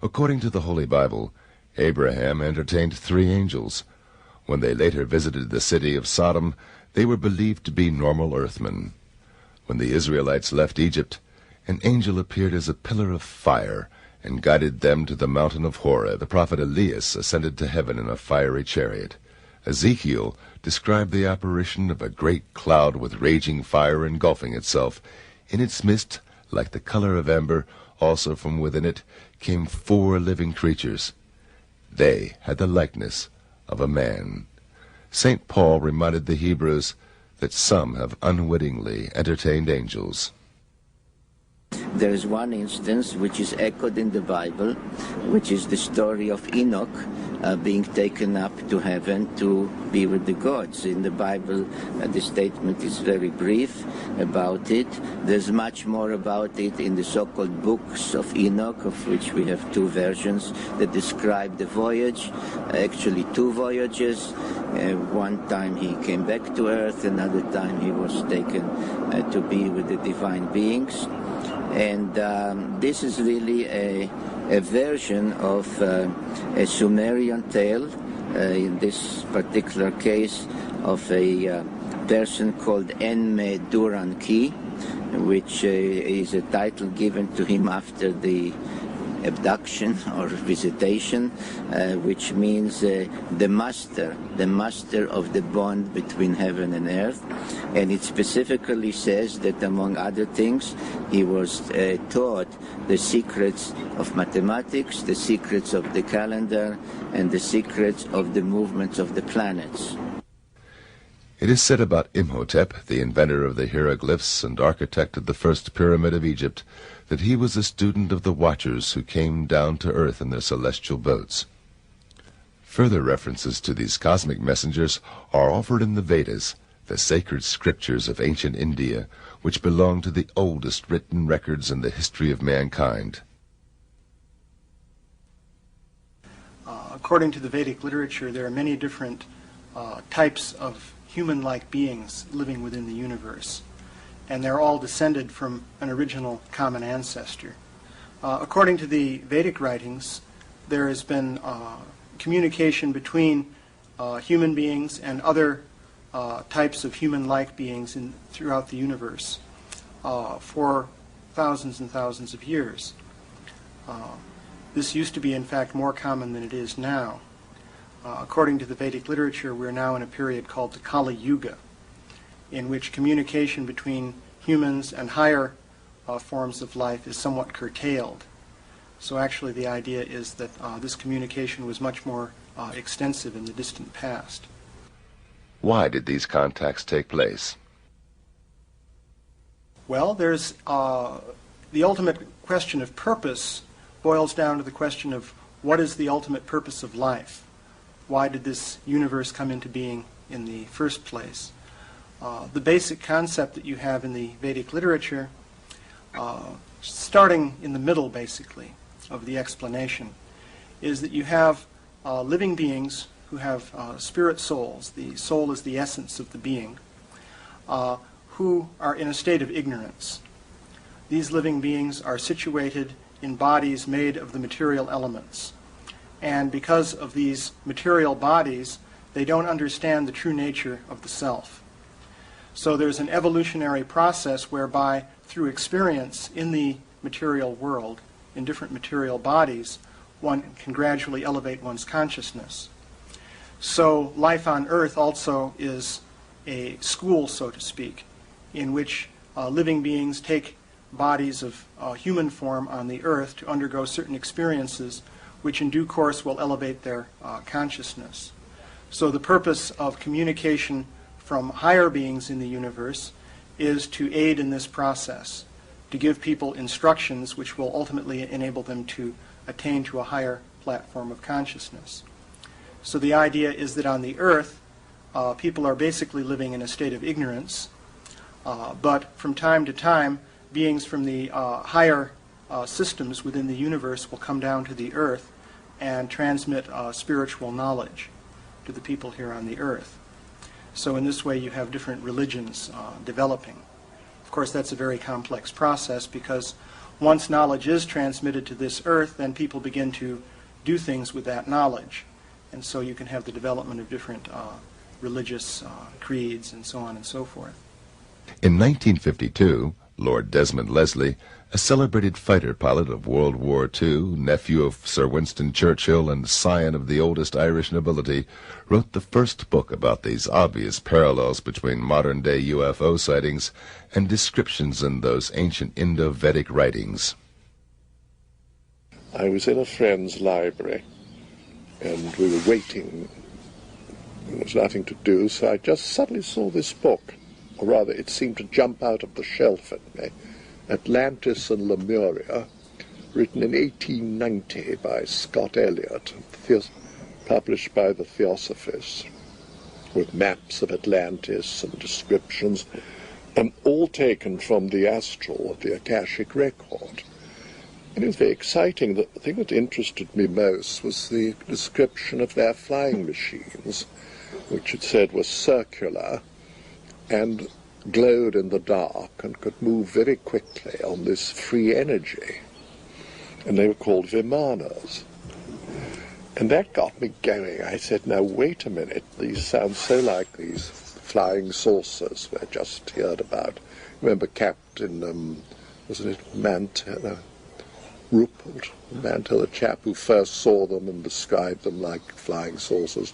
According to the Holy Bible, Abraham entertained 3 angels. When they later visited the city of Sodom, they were believed to be normal earthmen. When the Israelites left Egypt, an angel appeared as a pillar of fire and guided them to the mountain of Horeb. The prophet Elias ascended to heaven in a fiery chariot. Ezekiel described the apparition of a great cloud with raging fire engulfing itself. In its midst, like the color of amber, also from within it came 4 living creatures. They had the likeness of a man. St. Paul reminded the Hebrews that some have unwittingly entertained angels. There is one instance which is echoed in the Bible, which is the story of Enoch being taken up to heaven to be with the gods. In the Bible, the statement is very brief about it. There's much more about it in the so-called books of Enoch, of which we have 2 versions that describe the voyage, actually 2 voyages. One time he came back to earth, another time he was taken to be with the divine beings. And this is really a version of a Sumerian tale, in this particular case of a person called Enme-Duran-Ki, which is a title given to him after the abduction or visitation, which means the master of the bond between heaven and earth. And it specifically says that, among other things, he was taught the secrets of mathematics, the secrets of the calendar, and the secrets of the movements of the planets. It is said about Imhotep, the inventor of the hieroglyphs and architect of the first pyramid of Egypt, that he was a student of the Watchers who came down to earth in their celestial boats. Further references to these cosmic messengers are offered in the Vedas, the sacred scriptures of ancient India, which belong to the oldest written records in the history of mankind. According to the Vedic literature, there are many different types of human-like beings living within the universe, and they're all descended from an original common ancestor. According to the Vedic writings, there has been communication between human beings and other types of human-like beings throughout the universe for thousands and thousands of years. This used to be, in fact, more common than it is now. According to the Vedic literature, we're now in a period called the Kali Yuga, in which communication between humans and higher forms of life is somewhat curtailed. So actually the idea is that this communication was much more extensive in the distant past. Why did these contacts take place? Well, there's the ultimate question of purpose boils down to the question of what is the ultimate purpose of life? Why did this universe come into being in the first place? The basic concept that you have in the Vedic literature, starting in the middle basically of the explanation, is that you have living beings who have spirit souls. The soul is the essence of the being, who are in a state of ignorance. These living beings are situated in bodies made of the material elements. And because of these material bodies, they don't understand the true nature of the self. So there's an evolutionary process whereby, through experience in the material world, in different material bodies, one can gradually elevate one's consciousness. So life on Earth also is a school, so to speak, in which living beings take bodies of human form on the Earth to undergo certain experiences which in due course will elevate their consciousness. So the purpose of communication from higher beings in the universe is to aid in this process, to give people instructions which will ultimately enable them to attain to a higher platform of consciousness. So the idea is that on the Earth, people are basically living in a state of ignorance, but from time to time, beings from the higher systems within the universe will come down to the Earth and transmit spiritual knowledge to the people here on the Earth. So in this way you have different religions developing. Of course, that's a very complex process because once knowledge is transmitted to this earth, then people begin to do things with that knowledge. And so you can have the development of different religious creeds and so on and so forth. In 1952, Lord Desmond Leslie, a celebrated fighter pilot of World War II, nephew of Sir Winston Churchill and scion of the oldest Irish nobility, wrote the first book about these obvious parallels between modern-day UFO sightings and descriptions in those ancient Indo-Vedic writings. I was in a friend's library, and we were waiting. There was nothing to do, so I just suddenly saw this book, or rather it seemed to jump out of the shelf at me, Atlantis and Lemuria, written in 1890 by Scott Elliott, published by the Theosophists, with maps of Atlantis and descriptions, all taken from the astral of the Akashic record. And it was very exciting. The thing that interested me most was the description of their flying machines, which it said were circular and glowed in the dark and could move very quickly on this free energy. And they were called Vimanas. And that got me going. I said, now wait a minute, these sound so like these flying saucers we just heard about. Remember Captain, wasn't it Mantell? Rupert Mantell, the chap who first saw them and described them like flying saucers.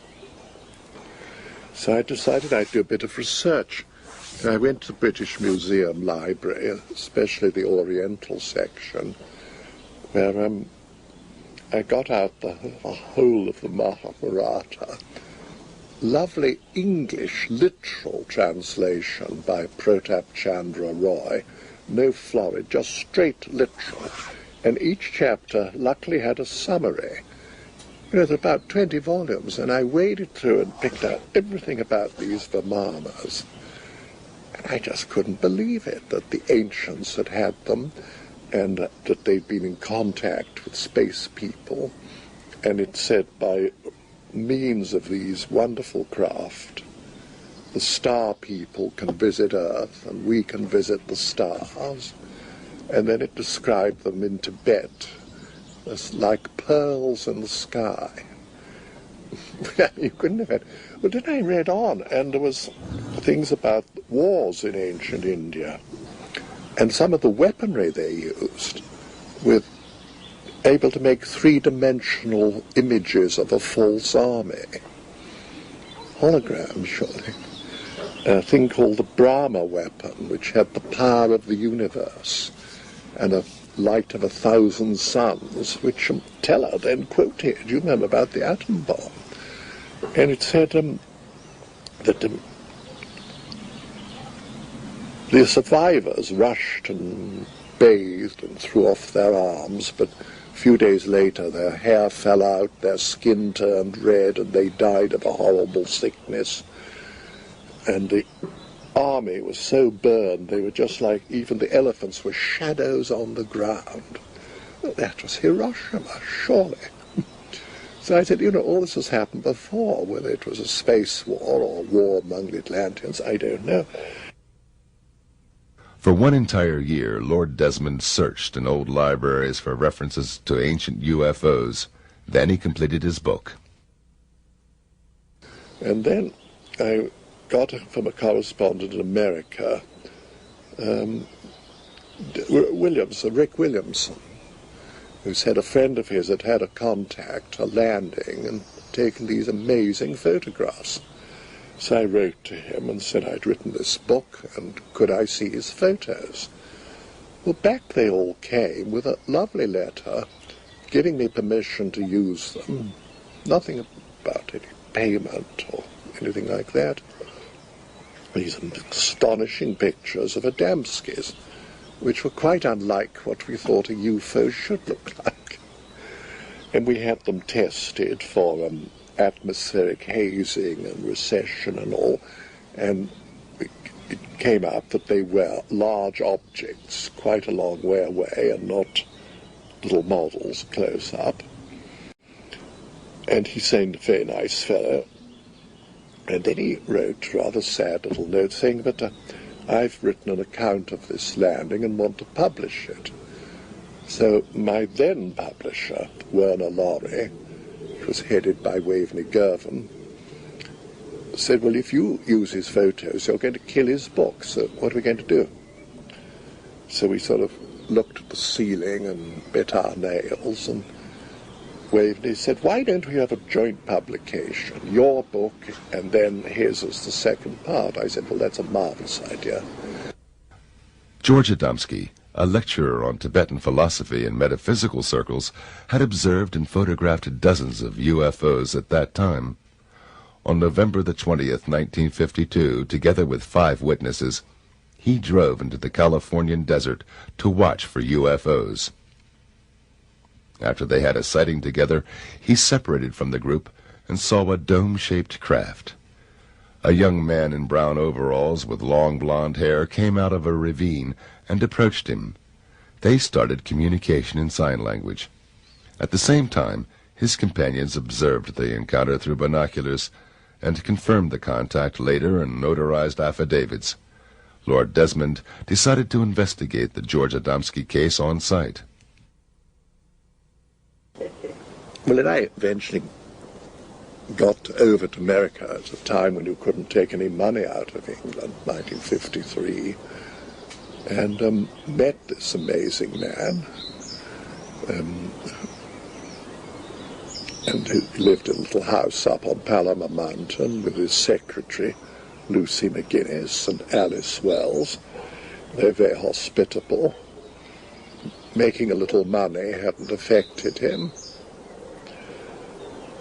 So I decided I'd do a bit of research. And I went to the British Museum Library, especially the Oriental section, where I got out the whole of the Mahabharata. Lovely English literal translation by Pratap Chandra Roy. No florid, just straight literal. And each chapter luckily had a summary. There's about 20 volumes, and I waded through and picked out everything about these Vimanas. And I just couldn't believe it, that the ancients had had them, and that they'd been in contact with space people. And it said by means of these wonderful craft, the star people can visit Earth, and we can visit the stars. And then it described them in Tibet as like pearls in the sky. You couldn't have had... Well, then I read on, and there was things about wars in ancient India, and some of the weaponry they used with able to make three-dimensional images of a false army. Holograms, surely. A thing called the Brahma weapon, which had the power of the universe, and a light of 1,000 suns, which Teller then quoted. You remember about the atom bomb. And it said that the survivors rushed and bathed and threw off their arms, but a few days later their hair fell out, their skin turned red, and they died of a horrible sickness. And the army was so burned, they were just like, even the elephants were shadows on the ground. Well, that was Hiroshima, surely. So I said, you know, all this has happened before, whether it was a space war or war among the Atlanteans, I don't know. For one entire year, Lord Desmond searched in old libraries for references to ancient UFOs. Then he completed his book. And then I got from a correspondent in America, Rick Williamson, who said a friend of his had a contact, a landing, and taken these amazing photographs. So I wrote to him and said I'd written this book, and could I see his photos? Well, back they all came with a lovely letter giving me permission to use them. Nothing about any payment or anything like that. These astonishing pictures of Adamskis, which were quite unlike what we thought a UFO should look like. And we had them tested for atmospheric hazing and recession and all, and it came out that they were large objects quite a long way away and not little models close up. And he seemed a very nice fellow. And then he wrote a rather sad little note saying that I've written an account of this landing and want to publish it. So my then publisher, Werner Laurie, who was headed by Waveney Girvan, said, well, if you use his photos, you're going to kill his book, so what are we going to do? So we sort of looked at the ceiling and bit our nails, and Waveney said, why don't we have a joint publication, your book and then his as the second part? I said, well, that's a marvelous idea. George Adamski, a lecturer on Tibetan philosophy in metaphysical circles, had observed and photographed dozens of UFOs at that time. On November the 20th, 1952, together with 5 witnesses, he drove into the Californian desert to watch for UFOs. After they had a sighting together, he separated from the group and saw a dome-shaped craft. A young man in brown overalls with long blonde hair came out of a ravine and approached him. They started communication in sign language. At the same time, his companions observed the encounter through binoculars and confirmed the contact later in notarized affidavits. Lord Desmond decided to investigate the George Adamski case on site. Well, and I eventually got over to America at a time when you couldn't take any money out of England, 1953, and met this amazing man. And he lived in a little house up on Palomar Mountain with his secretary, Lucy McGuinness, and Alice Wells. They're very hospitable. Making a little money hadn't affected him.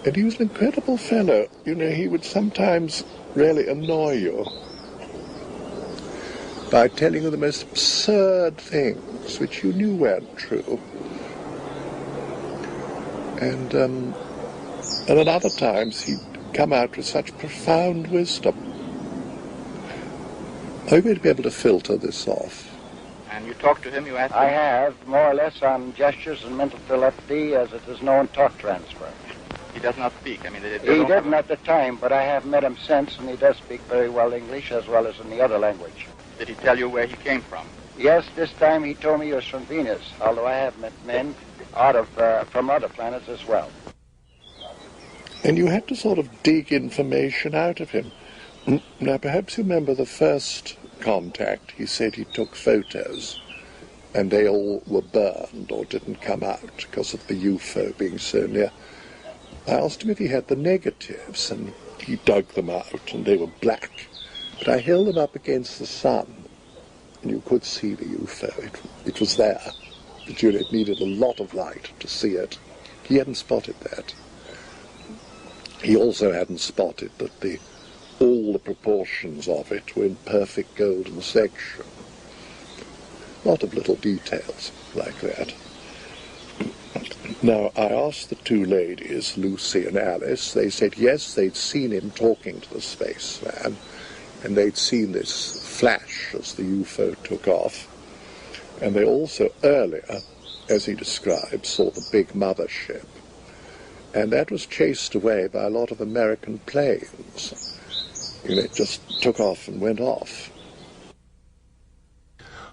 And he was an incredible fellow. You know, he would sometimes really annoy you by telling you the most absurd things which you knew weren't true. And at other times he'd come out with such profound wisdom. Are you going to be able to filter this off? And you talked to him, you asked him? I have, more or less on gestures and mental telepathy, as it is known, talk transfer. He does not speak. I mean, He didn't at the time, but I have met him since, and he does speak very well English as well as in the other language. Did he tell you where he came from? Yes, this time he told me he was from Venus, although I have met men from other planets as well. And you had to sort of dig information out of him. Now, perhaps you remember the first contact. He said he took photos, and they all were burned or didn't come out because of the UFO being so near. I asked him if he had the negatives, and he dug them out, and they were black. But I held them up against the sun, and you could see the UFO. It was there, but it needed a lot of light to see it. He hadn't spotted that. He also hadn't spotted that all the proportions of it were in perfect golden section. A lot of little details like that. Now, I asked the 2 ladies, Lucy and Alice. They said yes, they'd seen him talking to the spaceman, and they'd seen this flash as the UFO took off. And they also earlier, as he described, saw the big mothership. And that was chased away by a lot of American planes. You know, it just took off and went off.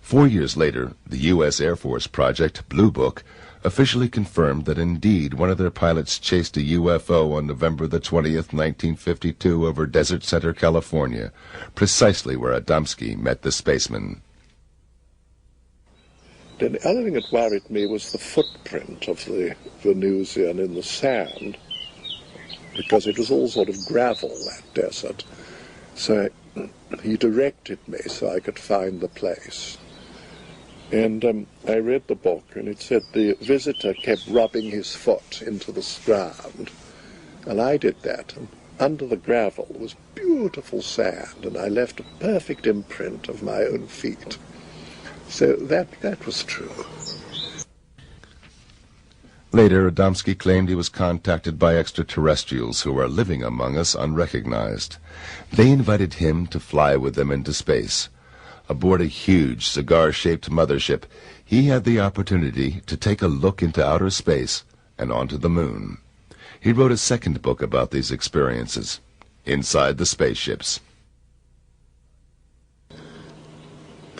4 years later, the U.S. Air Force project, Blue Book, officially confirmed that indeed one of their pilots chased a UFO on November the 20th, 1952 over Desert Center, California, precisely where Adamski met the spaceman. And the other thing that worried me was the footprint of the Venusian in the sand, because it was all sort of gravel, that desert. So he directed me so I could find the place. And I read the book, and it said the visitor kept rubbing his foot into the ground. And I did that, and under the gravel was beautiful sand, and I left a perfect imprint of my own feet. So that was true. Later, Adamski claimed he was contacted by extraterrestrials who are living among us unrecognized. They invited him to fly with them into space. Aboard a huge cigar-shaped mothership, he had the opportunity to take a look into outer space and onto the moon. He wrote a second book about these experiences, Inside the Spaceships.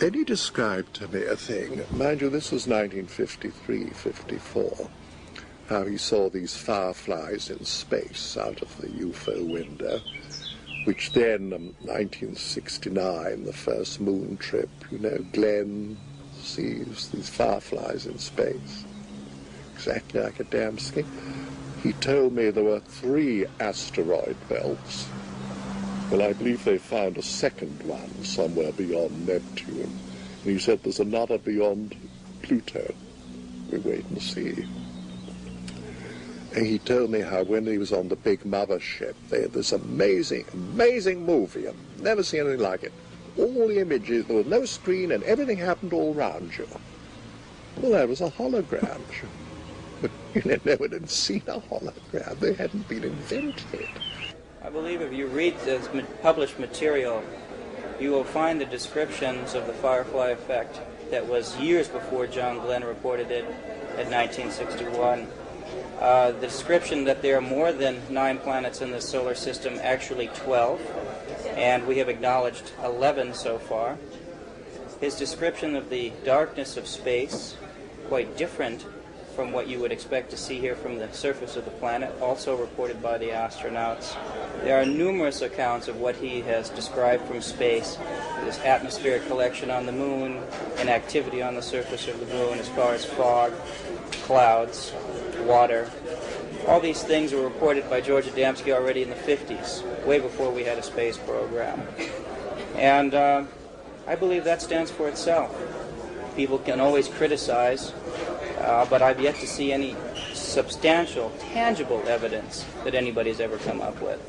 Then he described to me a thing, mind you, this was 1953, 54, how he saw these fireflies in space out of the UFO window, which then, 1969, the first moon trip, you know, Glenn sees these fireflies in space, exactly like Adamski. He told me there were 3 asteroid belts. Well, I believe they found a second one somewhere beyond Neptune. And he said there's another beyond Pluto. We wait and see. And he told me how when he was on the big mothership, they had this amazing, amazing movie. I've never seen anything like it. All the images, there was no screen, and everything happened all around you. Well, that was a hologram. But you know, no one had seen a hologram. They hadn't been invented. I believe if you read this published material, you will find the descriptions of the firefly effect that was years before John Glenn reported it in 1961. The description that there are more than 9 planets in the solar system, actually 12, and we have acknowledged 11 so far. His description of the darkness of space, quite different from what you would expect to see here from the surface of the planet, also reported by the astronauts. There are numerous accounts of what he has described from space, this atmospheric collection on the moon, and activity on the surface of the moon as far as fog, clouds, water. All these things were reported by George Adamski already in the 50s, way before we had a space program. And I believe that stands for itself. People can always criticize, but I've yet to see any substantial, tangible evidence that anybody's ever come up with.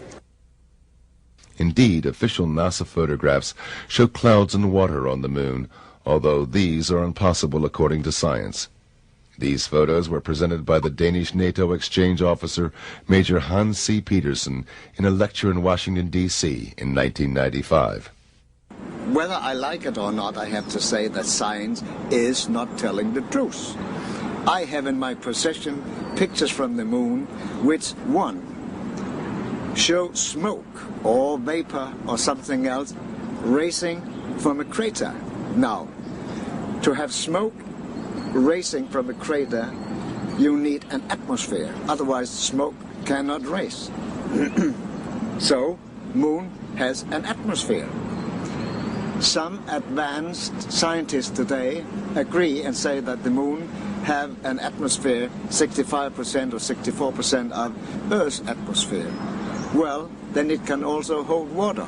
Indeed, official NASA photographs show clouds and water on the moon, although these are impossible according to science. These photos were presented by the Danish NATO exchange officer, Major Hans C. Petersen, in a lecture in Washington, D.C. in 1995. Whether I like it or not, I have to say that science is not telling the truth. I have in my possession pictures from the moon which, one, show smoke or vapor or something else racing from a crater. Now, to have smoke racing from a crater, you need an atmosphere. Otherwise, smoke cannot race. So, moon has an atmosphere. Some advanced scientists today agree and say that the moon have an atmosphere 65% or 64% of Earth's atmosphere. Well, then it can also hold water.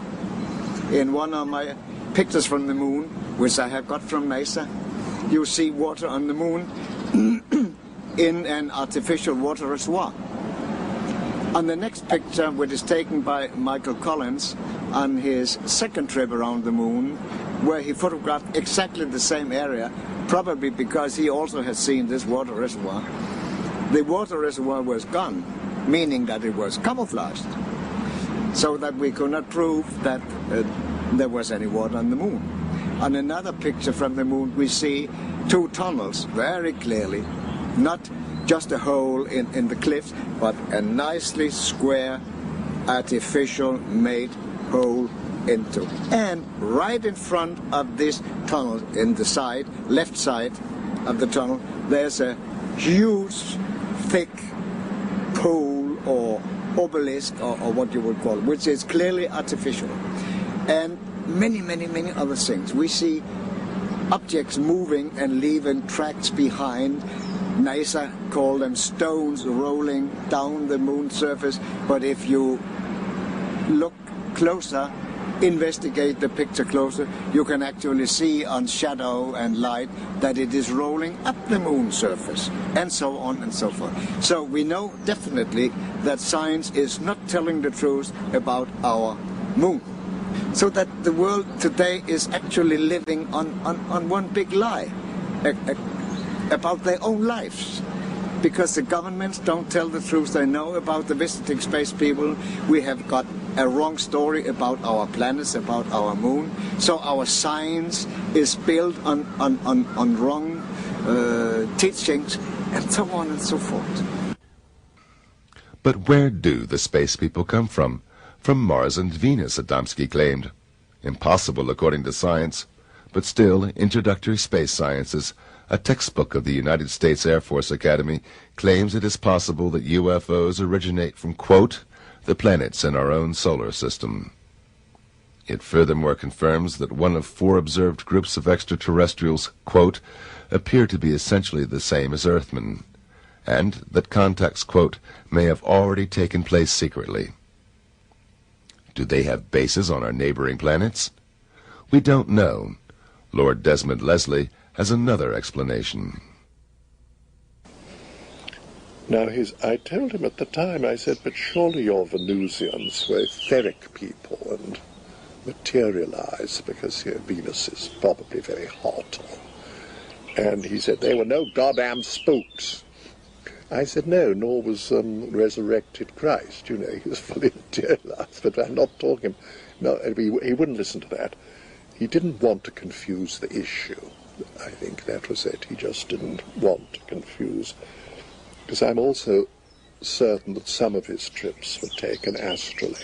In one of my pictures from the moon, which I have got from NASA, you see water on the moon in an artificial water reservoir. On the next picture, which is taken by Michael Collins on his second trip around the moon, where he photographed exactly the same area, probably because he also has seen this water reservoir. The water reservoir was gone, meaning that it was camouflaged, so that we could not prove that there was any water on the moon. On another picture from the moon, we see 2 tunnels very clearly, not just a hole in the cliffs, but a nicely square, artificial made hole into. And right in front of this tunnel, in the side, left side of the tunnel, there's a huge, thick pole or obelisk, or what you would call it, which is clearly artificial. And many, many, many other things. We see objects moving and leaving tracks behind. NASA call them stones rolling down the moon's surface, but if you look closer, investigate the picture closer, you can actually see on shadow and light that it is rolling up the moon's surface, and so on and so forth. So we know definitely that science is not telling the truth about our moon. So that the world today is actually living on one big lie about their own lives. Because the governments don't tell the truth they know about the visiting space people. We have got a wrong story about our planets, about our moon. So our science is built on wrong teachings, and so on and so forth. But where do the space people come from? From Mars and Venus, Adamski claimed. Impossible according to science, but still, Introductory Space Sciences, a textbook of the United States Air Force Academy, claims it is possible that UFOs originate from, quote, the planets in our own solar system. It furthermore confirms that one of 4 observed groups of extraterrestrials, quote, appear to be essentially the same as Earthmen, and that contacts, quote, may have already taken place secretly. Do they have bases on our neighboring planets? We don't know. Lord Desmond Leslie has another explanation. Now, I told him at the time, I said, but surely your Venusians were etheric people and materialize because here Venus is probably very hot. And he said, they were no goddamn spooks. I said, no, nor was resurrected Christ. You know, he was fully materialized, but I'm not talking. No, he wouldn't listen to that. He didn't want to confuse the issue. I think that was it. He just didn't want to confuse. Because I'm also certain that some of his trips were taken astrally,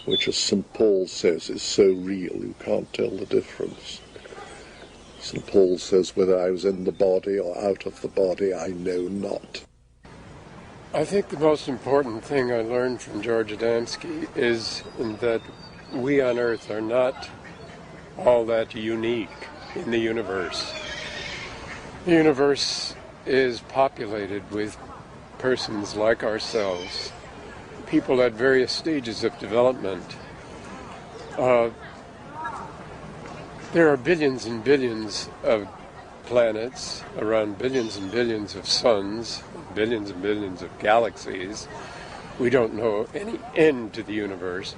which, as St. Paul says, is so real you can't tell the difference. St. Paul says, whether I was in the body or out of the body, I know not. I think the most important thing I learned from George Adamski is that we on Earth are not all that unique in the universe. The universe is populated with persons like ourselves, people at various stages of development. There are billions and billions of planets, around billions and billions of suns, billions and billions of galaxies. We don't know any end to the universe.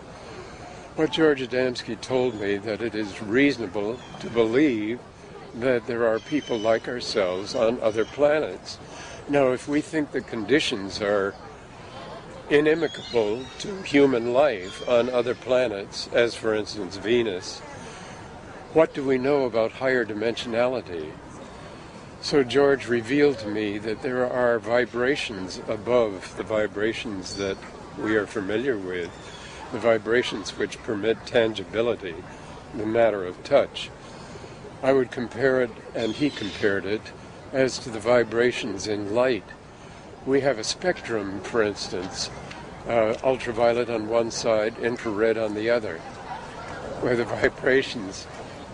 But George Adamski told me that it is reasonable to believe that there are people like ourselves on other planets. Now, if we think the conditions are inimical to human life on other planets, as for instance Venus, what do we know about higher dimensionality? So George revealed to me that there are vibrations above the vibrations that we are familiar with, the vibrations which permit tangibility, the matter of touch. I would compare it, and he compared it, as to the vibrations in light. We have a spectrum, for instance, ultraviolet on one side, infrared on the other, where the vibrations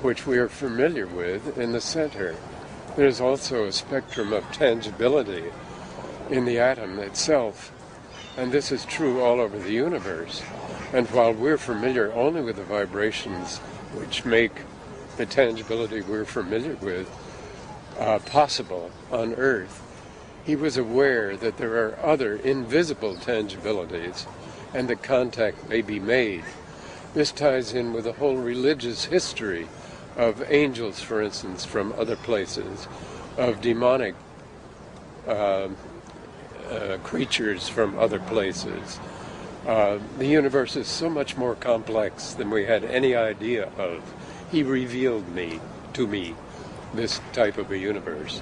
which we are familiar with in the center. There's also a spectrum of tangibility in the atom itself, and this is true all over the universe. And while we're familiar only with the vibrations which make the tangibility we're familiar with possible on Earth, he was aware that there are other invisible tangibilities and that contact may be made. This ties in with the whole religious history of angels, for instance, from other places, of demonic creatures from other places. The universe is so much more complex than we had any idea of. He revealed to me this type of a universe.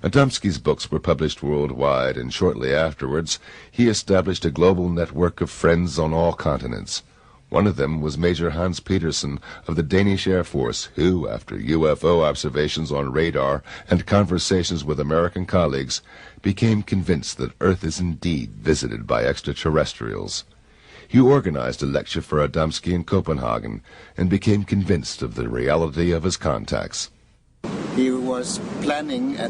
Adamski's books were published worldwide, and shortly afterwards he established a global network of friends on all continents. One of them was Major Hans Petersen of the Danish Air Force, who, after UFO observations on radar and conversations with American colleagues, became convinced that Earth is indeed visited by extraterrestrials. He organized a lecture for Adamski in Copenhagen and became convinced of the reality of his contacts. He was planning a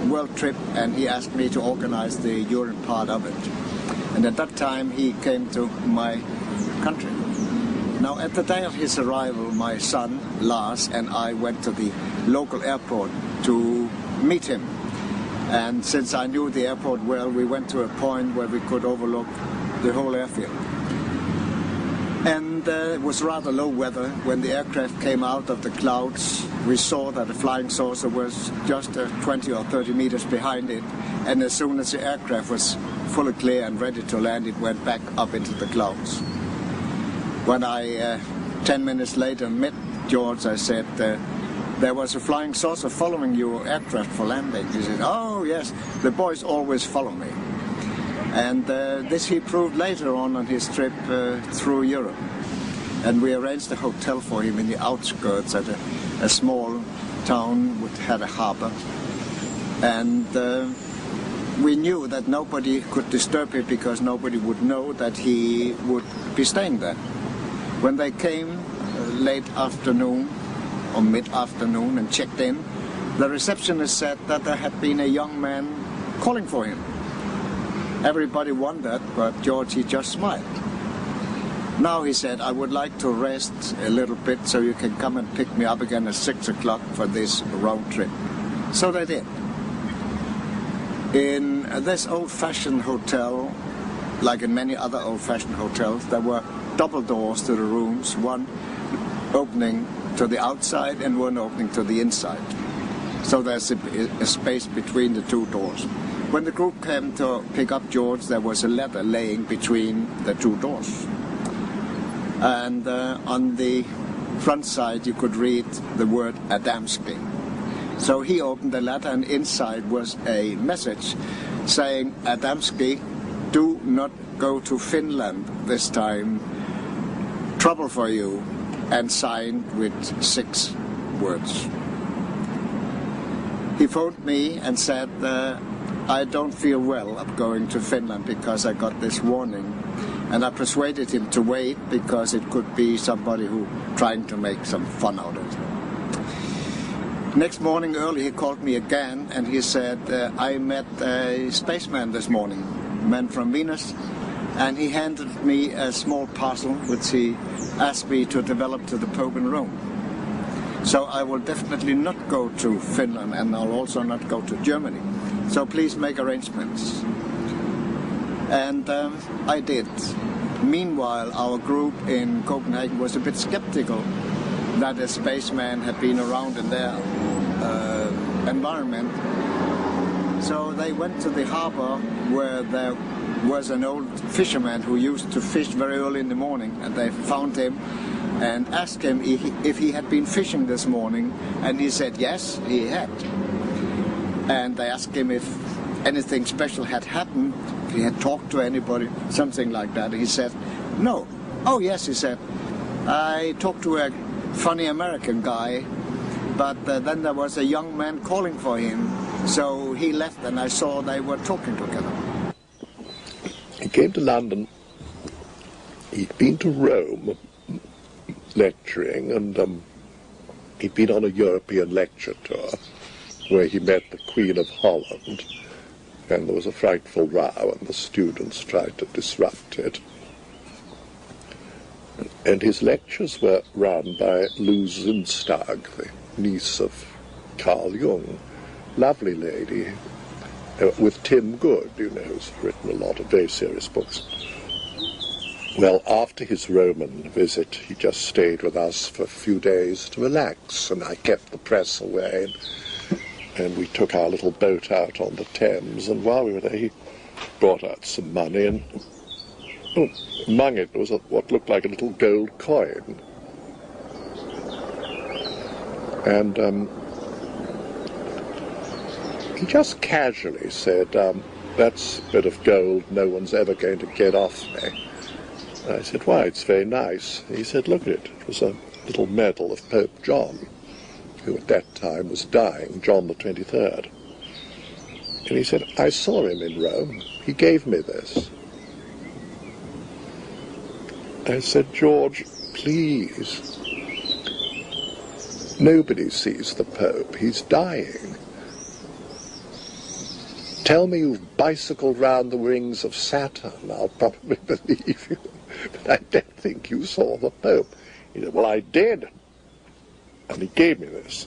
world trip, and he asked me to organize the Europe part of it. And at that time he came to my country. Now, at the day of his arrival, my son, Lars, and I went to the local airport to meet him. And since I knew the airport well, we went to a point where we could overlook the whole airfield. And it was rather low weather. When the aircraft came out of the clouds, we saw that the flying saucer was just 20 or 30 meters behind it. And as soon as the aircraft was fully clear and ready to land, it went back up into the clouds. When I, 10 minutes later, met George, I said, there was a flying saucer following your aircraft for landing. He said, oh, yes, the boys always follow me. And this he proved later on his trip through Europe. and we arranged a hotel for him in the outskirts at a small town which had a harbor. And we knew that nobody could disturb him because nobody would know that he would be staying there. When they came late afternoon or mid-afternoon and checked in, the receptionist said that there had been a young man calling for him. Everybody wondered, but George, he just smiled. Now he said, I would like to rest a little bit so you can come and pick me up again at 6 o'clock for this road trip. So they did. In this old-fashioned hotel, like in many other old-fashioned hotels, there were double doors to the rooms, one opening to the outside and one opening to the inside. So there's a space between the two doors. When the group came to pick up George, there was a ladder laying between the two doors. And on the front side you could read the word Adamski. So he opened the ladder, and inside was a message saying, Adamski, do not go to Finland this time. Trouble for you. And signed with 6 words. He phoned me and said, I don't feel well of going to Finland because I got this warning. And I persuaded him to wait because it could be somebody who trying to make some fun out of it. Next morning early he called me again and he said, I met a spaceman this morning, a man from Venus, and he handed me a small parcel which he asked me to develop to the Pope in Rome. So I will definitely not go to Finland, and I'll also not go to Germany. So please make arrangements. And I did. Meanwhile, our group in Copenhagen was a bit skeptical that a spaceman had been around in their environment. So they went to the harbor where there was an old fisherman who used to fish very early in the morning, and they found him and asked him if he had been fishing this morning, and he said yes, he had. And they asked him if anything special had happened, if he had talked to anybody, something like that. He said no. Oh yes, he said, I talked to a funny American guy, but then there was a young man calling for him, so he left and I saw they were talking together. He came to London. He'd been to Rome lecturing, and he'd been on a European lecture tour where he met the Queen of Holland, and there was a frightful row and the students tried to disrupt it. And his lectures were run by Lou Zünstark, the niece of Carl Jung, lovely lady, with Tim Good, you know, who's written a lot of very serious books. Well, after his Roman visit, he just stayed with us for a few days to relax, and I kept the press away, and we took our little boat out on the Thames, and while we were there, he brought out some money, and among it was what looked like a little gold coin. And he just casually said, that's a bit of gold no one's ever going to get off me. And I said, why, it's very nice. And he said, look at it. It was a little medal of Pope John, who at that time was dying, John the 23rd. And he said, I saw him in Rome. He gave me this. I said, George, please. Nobody sees the Pope. He's dying. Tell me you've bicycled round the rings of Saturn. I'll probably believe you. But I don't think you saw the Pope. He said, well, I did. And he gave me this.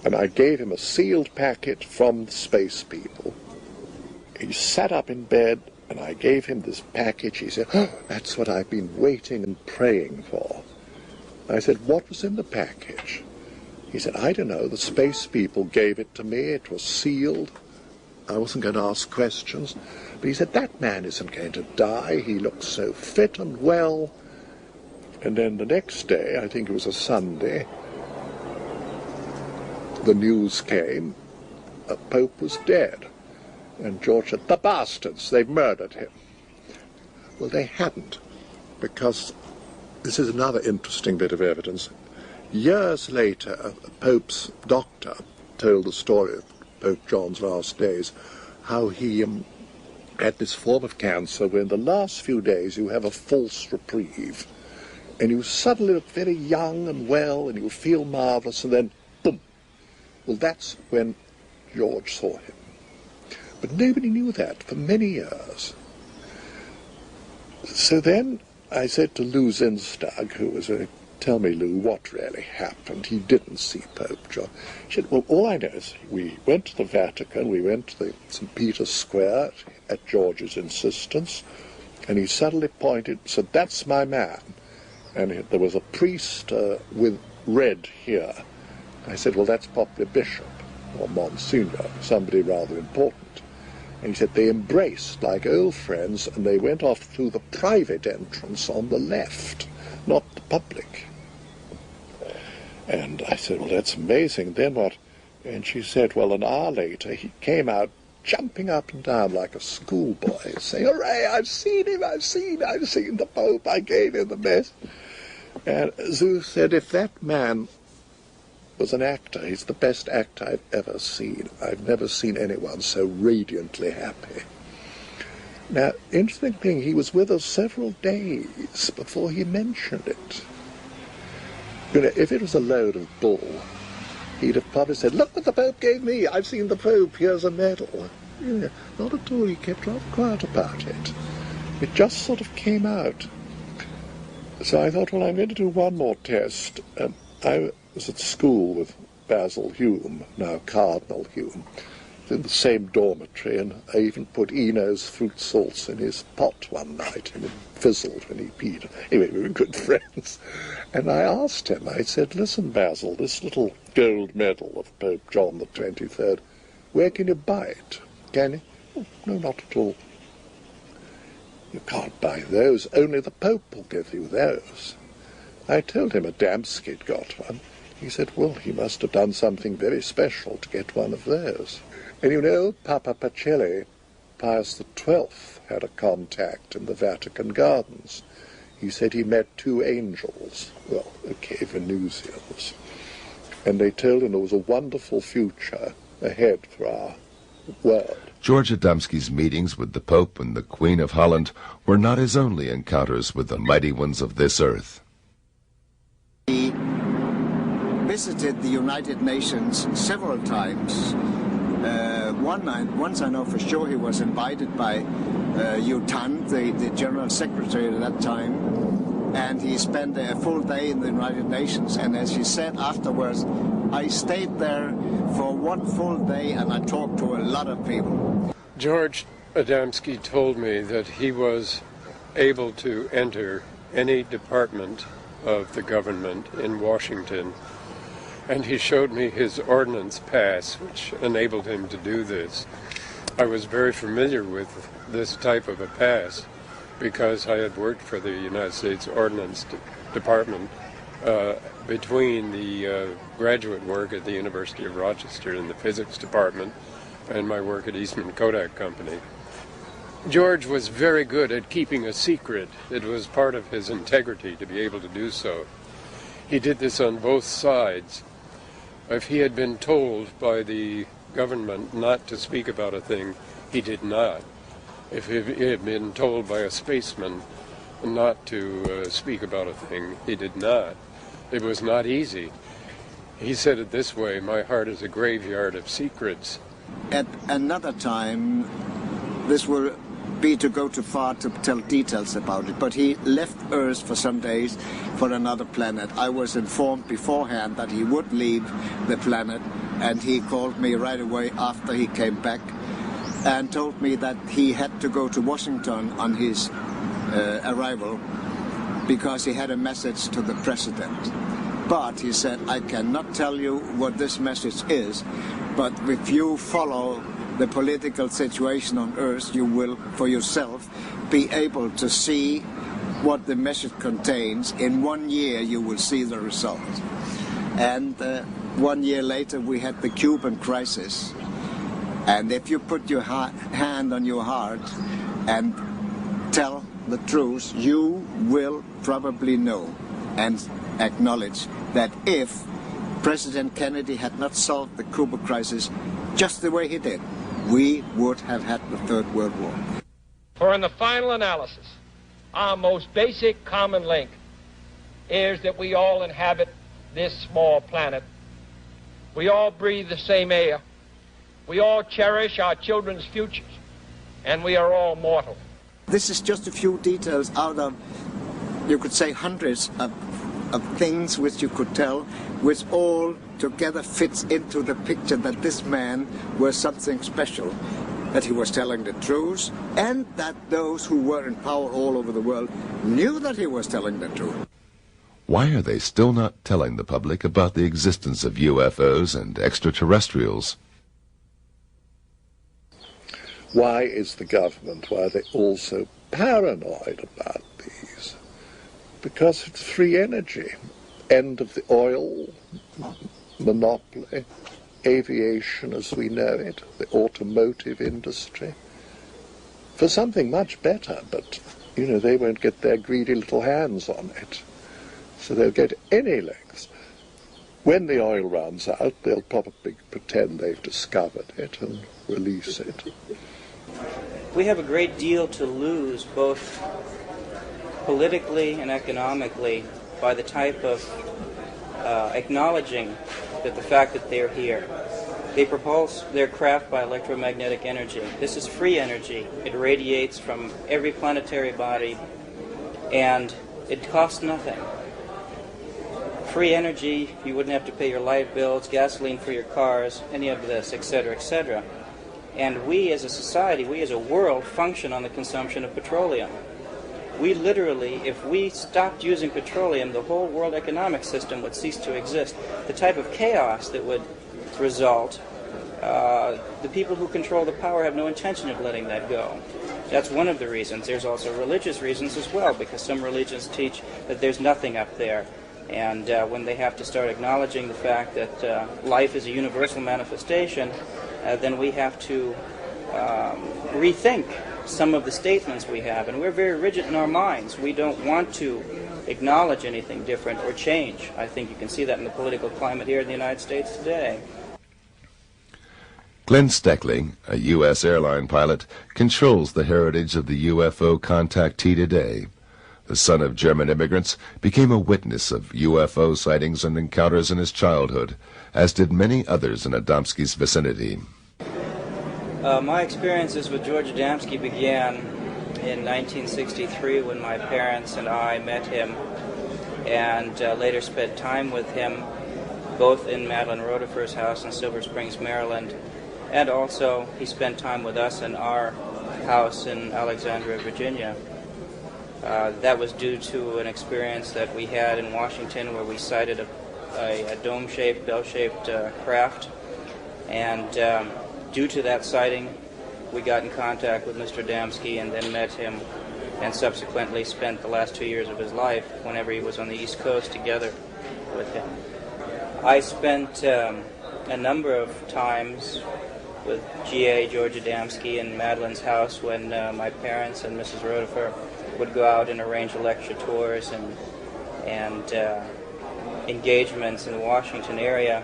And I gave him a sealed packet from the space people. He sat up in bed, and I gave him this package. He said, oh, that's what I've been waiting and praying for. I said, what was in the package? He said, I don't know. The space people gave it to me. It was sealed. I wasn't going to ask questions. But he said, that man isn't going to die. He looks so fit and well. And then the next day, I think it was a Sunday, the news came, the Pope was dead. And George said, the bastards, they've murdered him. Well, they hadn't, because this is another interesting bit of evidence. Years later, the Pope's doctor told the story of Pope John's last days, how he had this form of cancer where in the last few days you have a false reprieve, and you suddenly look very young and well, and you feel marvellous, and then, boom. Well, that's when George saw him. But nobody knew that for many years. So then I said to Lou Zinstag, who was tell me, Lou, what really happened? He didn't see Pope John. She said, well, all I know is we went to the Vatican, we went to the St. Peter's Square at George's insistence, and he suddenly pointed, said, that's my man. And there was a priest with red here. I said, well, that's probably a bishop or Monsignor, somebody rather important. And he said they embraced like old friends, and they went off through the private entrance on the left, not the public. And I said, well, that's amazing. Then what? And she said, well, an hour later, he came out jumping up and down like a schoolboy, saying, hooray, I've seen him, I've seen the Pope, I gave him the best. And Zeus said, if that man was an actor, he's the best actor I've ever seen. I've never seen anyone so radiantly happy. Now, interesting thing, he was with us several days before he mentioned it. You know, if it was a load of bull, he'd have probably said, look what the Pope gave me, I've seen the Pope, here's a medal. You know, not at all, he kept rather quiet about it. It just sort of came out. So I thought, well, I'm going to do one more test. I was at school with Basil Hume, now Cardinal Hume, in the same dormitory, and I even put Eno's fruit salts in his pot one night, and it fizzled when he peed. Anyway, we were good friends. And I asked him, I said, listen, Basil, this little gold medal of Pope John the 23rd, where can you buy it? Can you? Oh, no, not at all. You can't buy those, only the Pope will give you those. I told him Adamski'd got one. He said, well, he must have done something very special to get one of those. And you know, Papa Pacelli, Pius XII, had a contact in the Vatican gardens. He said he met two angels, well, okay, Venusians, and they told him there was a wonderful future ahead for our world. George Adamski's meetings with the Pope and the Queen of Holland were not his only encounters with the mighty ones of this earth. He visited the United Nations several times. Once I know for sure he was invited by Utan, the General Secretary at that time, and he spent a full day in the United Nations, and as he said afterwards, I stayed there for one full day and I talked to a lot of people. George Adamski told me that he was able to enter any department of the government in Washington, and he showed me his ordnance pass, which enabled him to do this. I was very familiar with this type of a pass because I had worked for the United States Ordnance Department between the graduate work at the University of Rochester in the physics department and my work at Eastman Kodak Company. George was very good at keeping a secret. It was part of his integrity to be able to do so. He did this on both sides. If he had been told by the government not to speak about a thing, he did not. If he had been told by a spaceman not to speak about a thing, he did not. It was not easy. He said it this way, my heart is a graveyard of secrets. At another time, this will be to go too far to tell details about it, but he left Earth for some days for another planet. I was informed beforehand that he would leave the planet, and he called me right away after he came back and told me that he had to go to Washington on his arrival because he had a message to the president. But he said, I cannot tell you what this message is, but if you follow the political situation on Earth, you will, for yourself, be able to see what the message contains. In 1 year, you will see the result. And 1 year later, we had the Cuban crisis. And if you put your hand on your heart and tell the truth, you will probably know and acknowledge that if President Kennedy had not solved the Cuba crisis just the way he did, we would have had the Third World War. For in the final analysis, our most basic common link is that we all inhabit this small planet. We all breathe the same air. We all cherish our children's futures. And we are all mortal. This is just a few details out of, you could say, hundreds of things which you could tell, which all together fits into the picture that this man was something special, that he was telling the truth, and that those who were in power all over the world knew that he was telling the truth. Why are they still not telling the public about the existence of UFOs and extraterrestrials? Why is the government, why are they all so paranoid about these? Because it's free energy. End of the oil monopoly, aviation as we know it, the automotive industry. For something much better, but, you know, they won't get their greedy little hands on it. So they'll get any lengths. When the oil runs out, they'll probably pretend they've discovered it and release it. We have a great deal to lose, both politically and economically, by the type of acknowledging that the fact that they're here. They propulse their craft by electromagnetic energy. This is free energy. It radiates from every planetary body, and it costs nothing. Free energy, you wouldn't have to pay your light bills, gasoline for your cars, any of this, etc., etc. And we as a society, we as a world, function on the consumption of petroleum. We literally, if we stopped using petroleum, the whole world economic system would cease to exist. The type of chaos that would result, the people who control the power have no intention of letting that go. That's one of the reasons. There's also religious reasons as well, because some religions teach that there's nothing up there. And when they have to start acknowledging the fact that life is a universal manifestation, then we have to rethink some of the statements we have. And we're very rigid in our minds. We don't want to acknowledge anything different or change. I think you can see that in the political climate here in the United States today. Glenn Steckling, a U.S. airline pilot, controls the heritage of the UFO contactee today. The son of German immigrants, became a witness of UFO sightings and encounters in his childhood, as did many others in Adamski's vicinity. My experiences with George Adamski began in 1963 when my parents and I met him and later spent time with him both in Madeline Rotifer's house in Silver Springs, Maryland, and also he spent time with us in our house in Alexandria, Virginia. That was due to an experience that we had in Washington where we sighted a dome-shaped, bell-shaped craft, and due to that sighting, we got in contact with Mr. Adamski and then met him and subsequently spent the last 2 years of his life whenever he was on the East Coast together with him. I spent a number of times with G.A. George Adamski in Madeline's house when my parents and Mrs. Rotifer would go out and arrange lecture tours and engagements in the Washington area.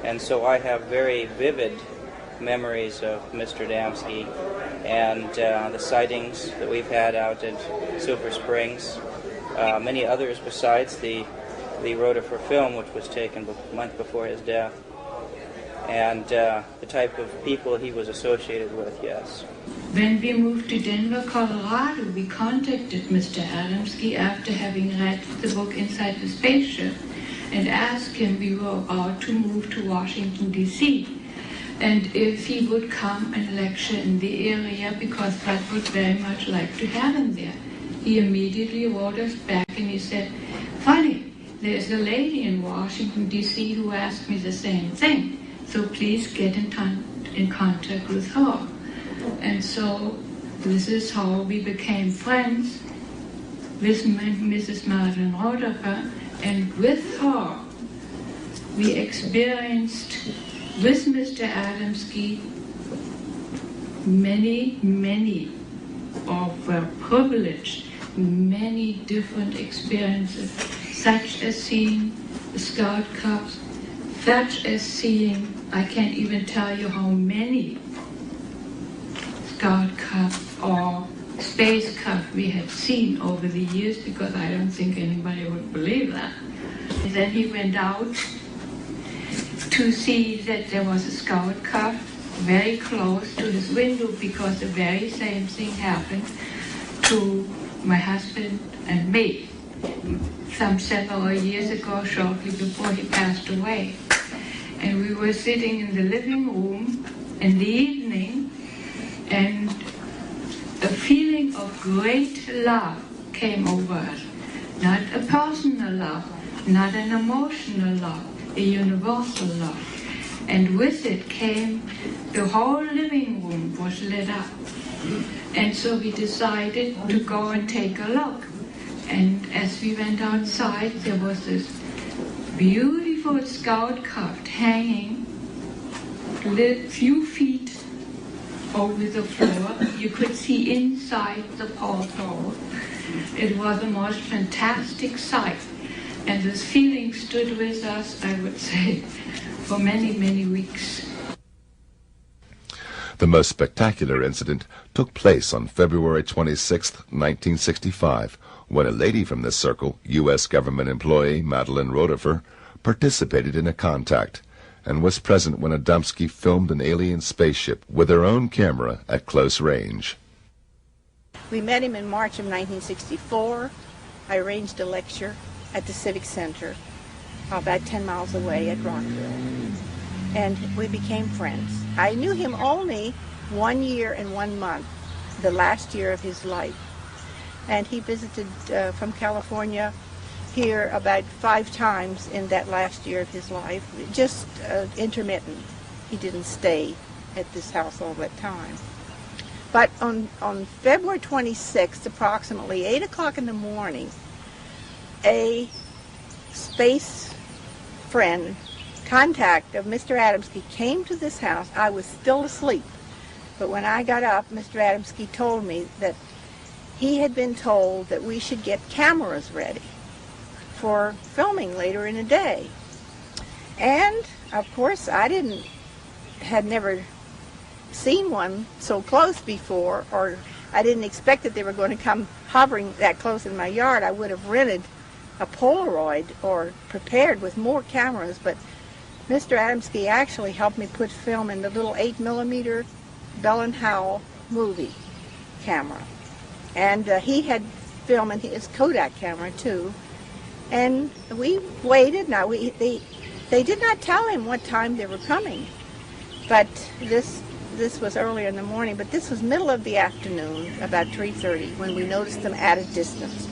And so I have very vivid memories of Mr. Adamski and the sightings that we've had out at Silver Springs. Many others besides the Rotifer film, which was taken a month before his death. And the type of people he was associated with, yes. When we moved to Denver, Colorado, we contacted Mr. Adamski after having read the book Inside the Spaceship and asked him, we were about to move to Washington, D.C., and if he would come and lecture in the area because that would very much like to have him there. He immediately wrote us back and he said, funny, there's a lady in Washington, D.C. who asked me the same thing. So please get in contact with her. And so this is how we became friends with Mrs. Madeline Rotifer, and with her we experienced with Mr. Adamski many of were privileged, many different experiences, such as seeing the Scout Cups, such as seeing, I can't even tell you how many Scout Cups or Space Cups we had seen over the years, because I don't think anybody would believe that. And then he went out to see that there was a Scout Cup very close to his window, because the very same thing happened to my husband and me some several years ago, shortly before he passed away. And we were sitting in the living room in the evening, and a feeling of great love came over us. Not a personal love, not an emotional love, a universal love. And with it came, the whole living room was lit up. And so we decided to go and take a look. And as we went outside, there was this beautiful Scout Cup hanging a few feet over the floor. You could see inside the porthole. It was the most fantastic sight. And this feeling stood with us, I would say, for many, many weeks. The most spectacular incident took place on February 26, 1965, when a lady from this circle, U.S. government employee Madeline Rotifer, participated in a contact and was present when Adamski filmed an alien spaceship with her own camera at close range. We met him in March of 1964. I arranged a lecture at the Civic Center about 10 miles away at Rockville. And we became friends. I knew him only 1 year and 1 month, the last year of his life. And he visited from California here about 5 times in that last year of his life, just intermittent. He didn't stay at this house all that time. But on February 26th, approximately 8 o'clock in the morning, a space friend, contact of Mr. Adamski, came to this house. I was still asleep, but when I got up, Mr. Adamski told me that he had been told that we should get cameras ready for filming later in the day. And of course, I had never seen one so close before, or I didn't expect that they were going to come hovering that close in my yard. I would have rented a Polaroid or prepared with more cameras, but Mr. Adamski actually helped me put film in the little 8mm Bell and Howell movie camera. And he had film in his Kodak camera too. And we waited. Now, they did not tell him what time they were coming, but this was earlier in the morning, but this was middle of the afternoon, about 3:30, when we noticed them at a distance.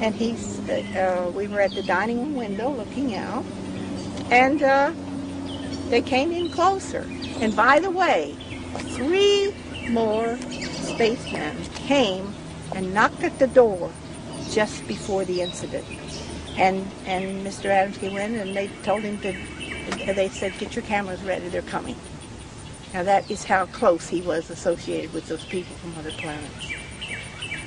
And we were at the dining room window looking out, and they came in closer. And by the way, 3 more spacemen came and knocked at the door just before the incident. And Mr. Adamski went, and they told him they said, "Get your cameras ready, they're coming." Now that is how close he was associated with those people from other planets.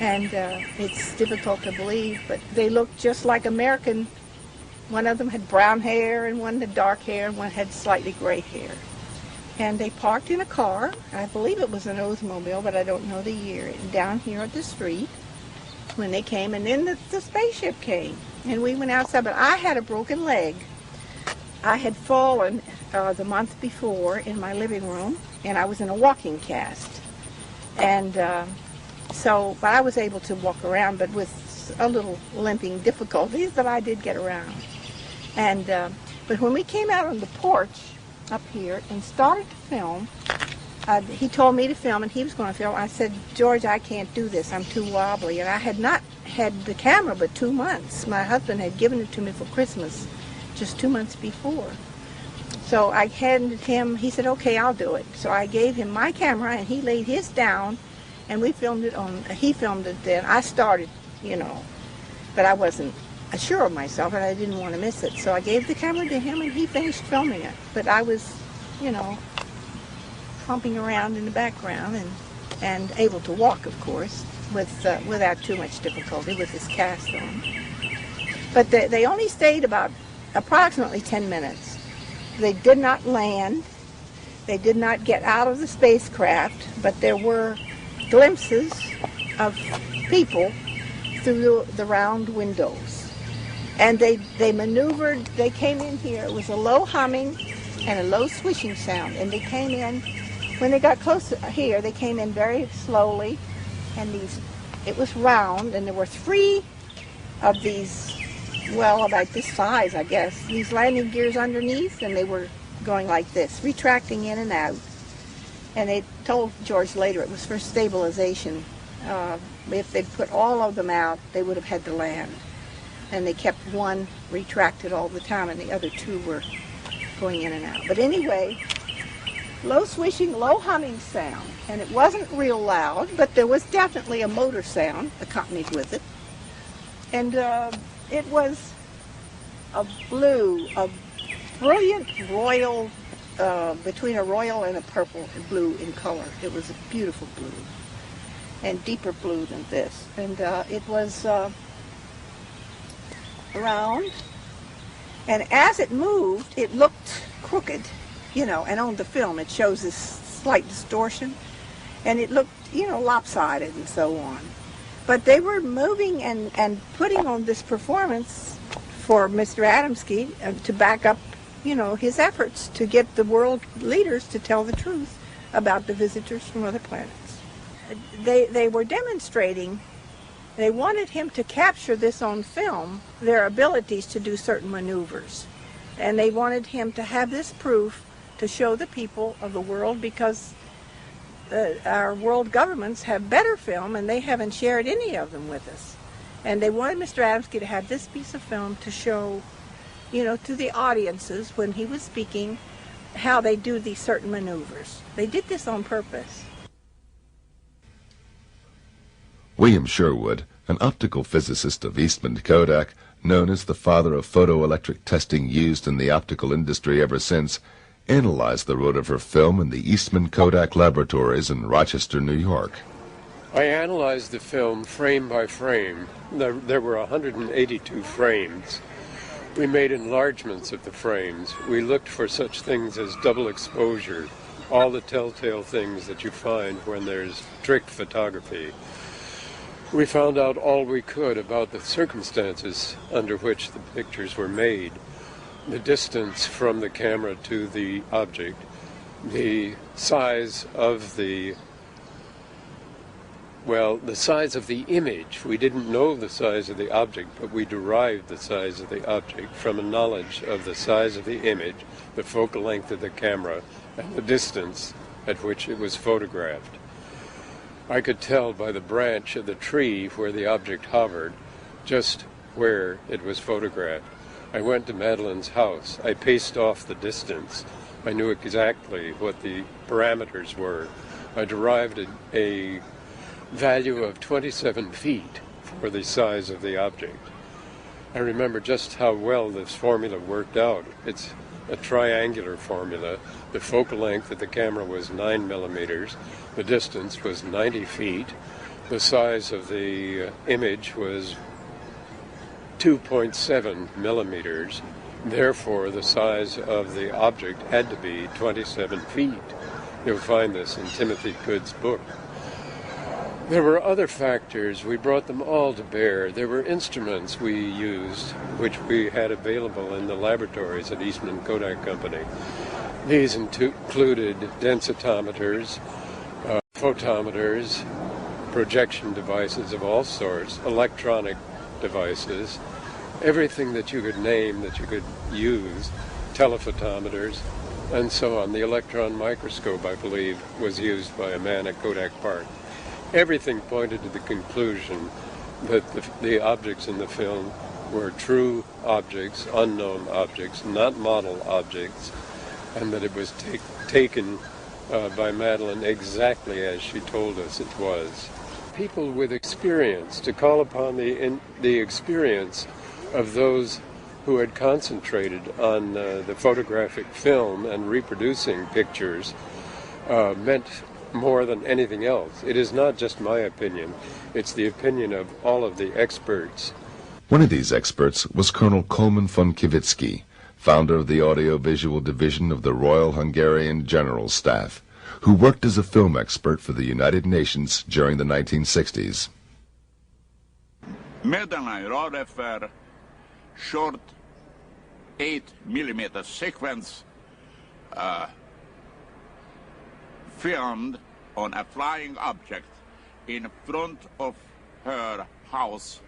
And it's difficult to believe, but they looked just like American. One of them had brown hair, and one had dark hair, and one had slightly gray hair. And they parked in a car. I believe it was an Oldsmobile, but I don't know the year, down here at the street when they came. And then the spaceship came, and we went outside. But I had a broken leg. I had fallen the month before in my living room, and I was in a walking cast. And but I was able to walk around, but with a little limping difficulties, but I did get around. And but when we came out on the porch up here and started to film, he told me to film, and he was going to film. I said, "George, I can't do this. I'm too wobbly." And I had not had the camera but 2 months. My husband had given it to me for Christmas just 2 months before. So I handed him, he said, "Okay, I'll do it." So I gave him my camera, and he laid his down, and we filmed it he filmed it then. I started, but I wasn't sure of myself, and I didn't want to miss it. So I gave the camera to him, and he finished filming it. But I was, humping around in the background and able to walk, of course. without too much difficulty with his cast on. But they only stayed about approximately 10 minutes. They did not land. They did not get out of the spacecraft, but there were glimpses of people through the round windows. And they maneuvered, they came in here. It was a low humming and a low swishing sound. And they came in, when they got close here, they came in very slowly. And it was round, and there were 3 of these, well, about this size, I guess, these landing gears underneath, and they were going like this, retracting in and out. And they told George later it was for stabilization. If they'd put all of them out, they would have had to land. And they kept one retracted all the time, and the other 2 were going in and out. But anyway, low swishing, low humming sound. And it wasn't real loud, but there was definitely a motor sound accompanied with it. And it was a blue, a brilliant royal, between a royal and a purple blue in color. It was a beautiful blue, and deeper blue than this. And it was round, and as it moved, it looked crooked, you know, and on the film it shows this slight distortion, and it looked, you know, lopsided and so on. But they were moving and putting on this performance for Mr. Adamski to back up, you know, his efforts to get the world leaders to tell the truth about the visitors from other planets. They were demonstrating, they wanted him to capture this on film, their abilities to do certain maneuvers. And they wanted him to have this proof to show the people of the world, because our world governments have better film and they haven't shared any of them with us. And they wanted Mr. Adamski to have this piece of film to show, you know, to the audiences when he was speaking, how they do these certain maneuvers. They did this on purpose. William Sherwood, an optical physicist of Eastman Kodak, known as the father of photoelectric testing used in the optical industry ever since, analyzed the rotifer film in the Eastman Kodak laboratories in Rochester, New York. I analyzed the film frame by frame. There were 182 frames. We made enlargements of the frames. We looked for such things as double exposure, all the telltale things that you find when there's tricked photography. We found out all we could about the circumstances under which the pictures were made, the distance from the camera to the object, the size of the image. We didn't know the size of the object, but we derived the size of the object from a knowledge of the size of the image, the focal length of the camera, and the distance at which it was photographed. I could tell by the branch of the tree where the object hovered just where it was photographed. I went to Madeline's house. I paced off the distance. I knew exactly what the parameters were. I derived a value of 27 feet for the size of the object. I remember just how well this formula worked out. It's a triangular formula. The focal length of the camera was 9 millimeters. The distance was 90 feet. The size of the image was 2.7 millimeters. Therefore, the size of the object had to be 27 feet. You'll find this in Timothy Good's book. There were other factors. We brought them all to bear. There were instruments we used, which we had available in the laboratories at Eastman Kodak Company. These included densitometers, photometers, projection devices of all sorts, electronic devices, everything that you could name that you could use, telephotometers, and so on. The electron microscope, I believe, was used by a man at Kodak Park. Everything pointed to the conclusion that the objects in the film were true objects, unknown objects, not model objects, and that it was taken by Madeline exactly as she told us it was. People with experience, to call upon the experience of those who had concentrated on the photographic film and reproducing pictures, meant more than anything else. It is not just my opinion, it's the opinion of all of the experts. One of these experts was Colonel Coleman von Kivitsky, founder of the Audiovisual Division of the Royal Hungarian General Staff, who worked as a film expert for the United Nations during the 1960s. Medellin Rodefer short 8mm sequence filmed on a flying object in front of her house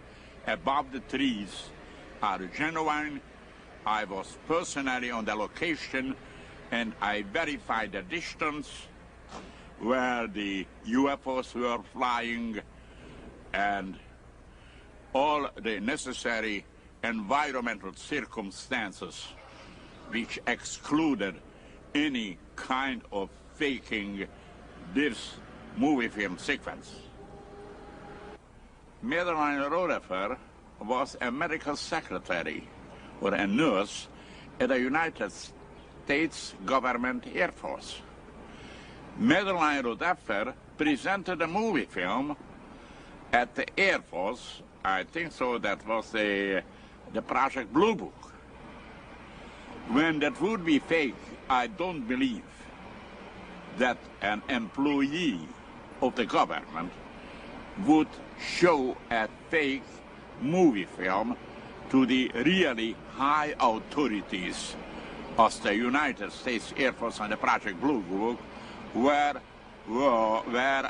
above the trees are genuine. I was personally on the location and I verified the distance where the UFOs were flying and all the necessary environmental circumstances which excluded any kind of faking this movie film sequence. Madeline Rodefer was a medical secretary or a nurse at the United States Government Air Force. Madeline Rodefer presented a movie film at the Air Force. I think so, that was the Project Blue Book. When that would be fake, I don't believe that an employee of the government would show a fake movie film to the really high authorities of the United States Air Force and the Project Blue Book, where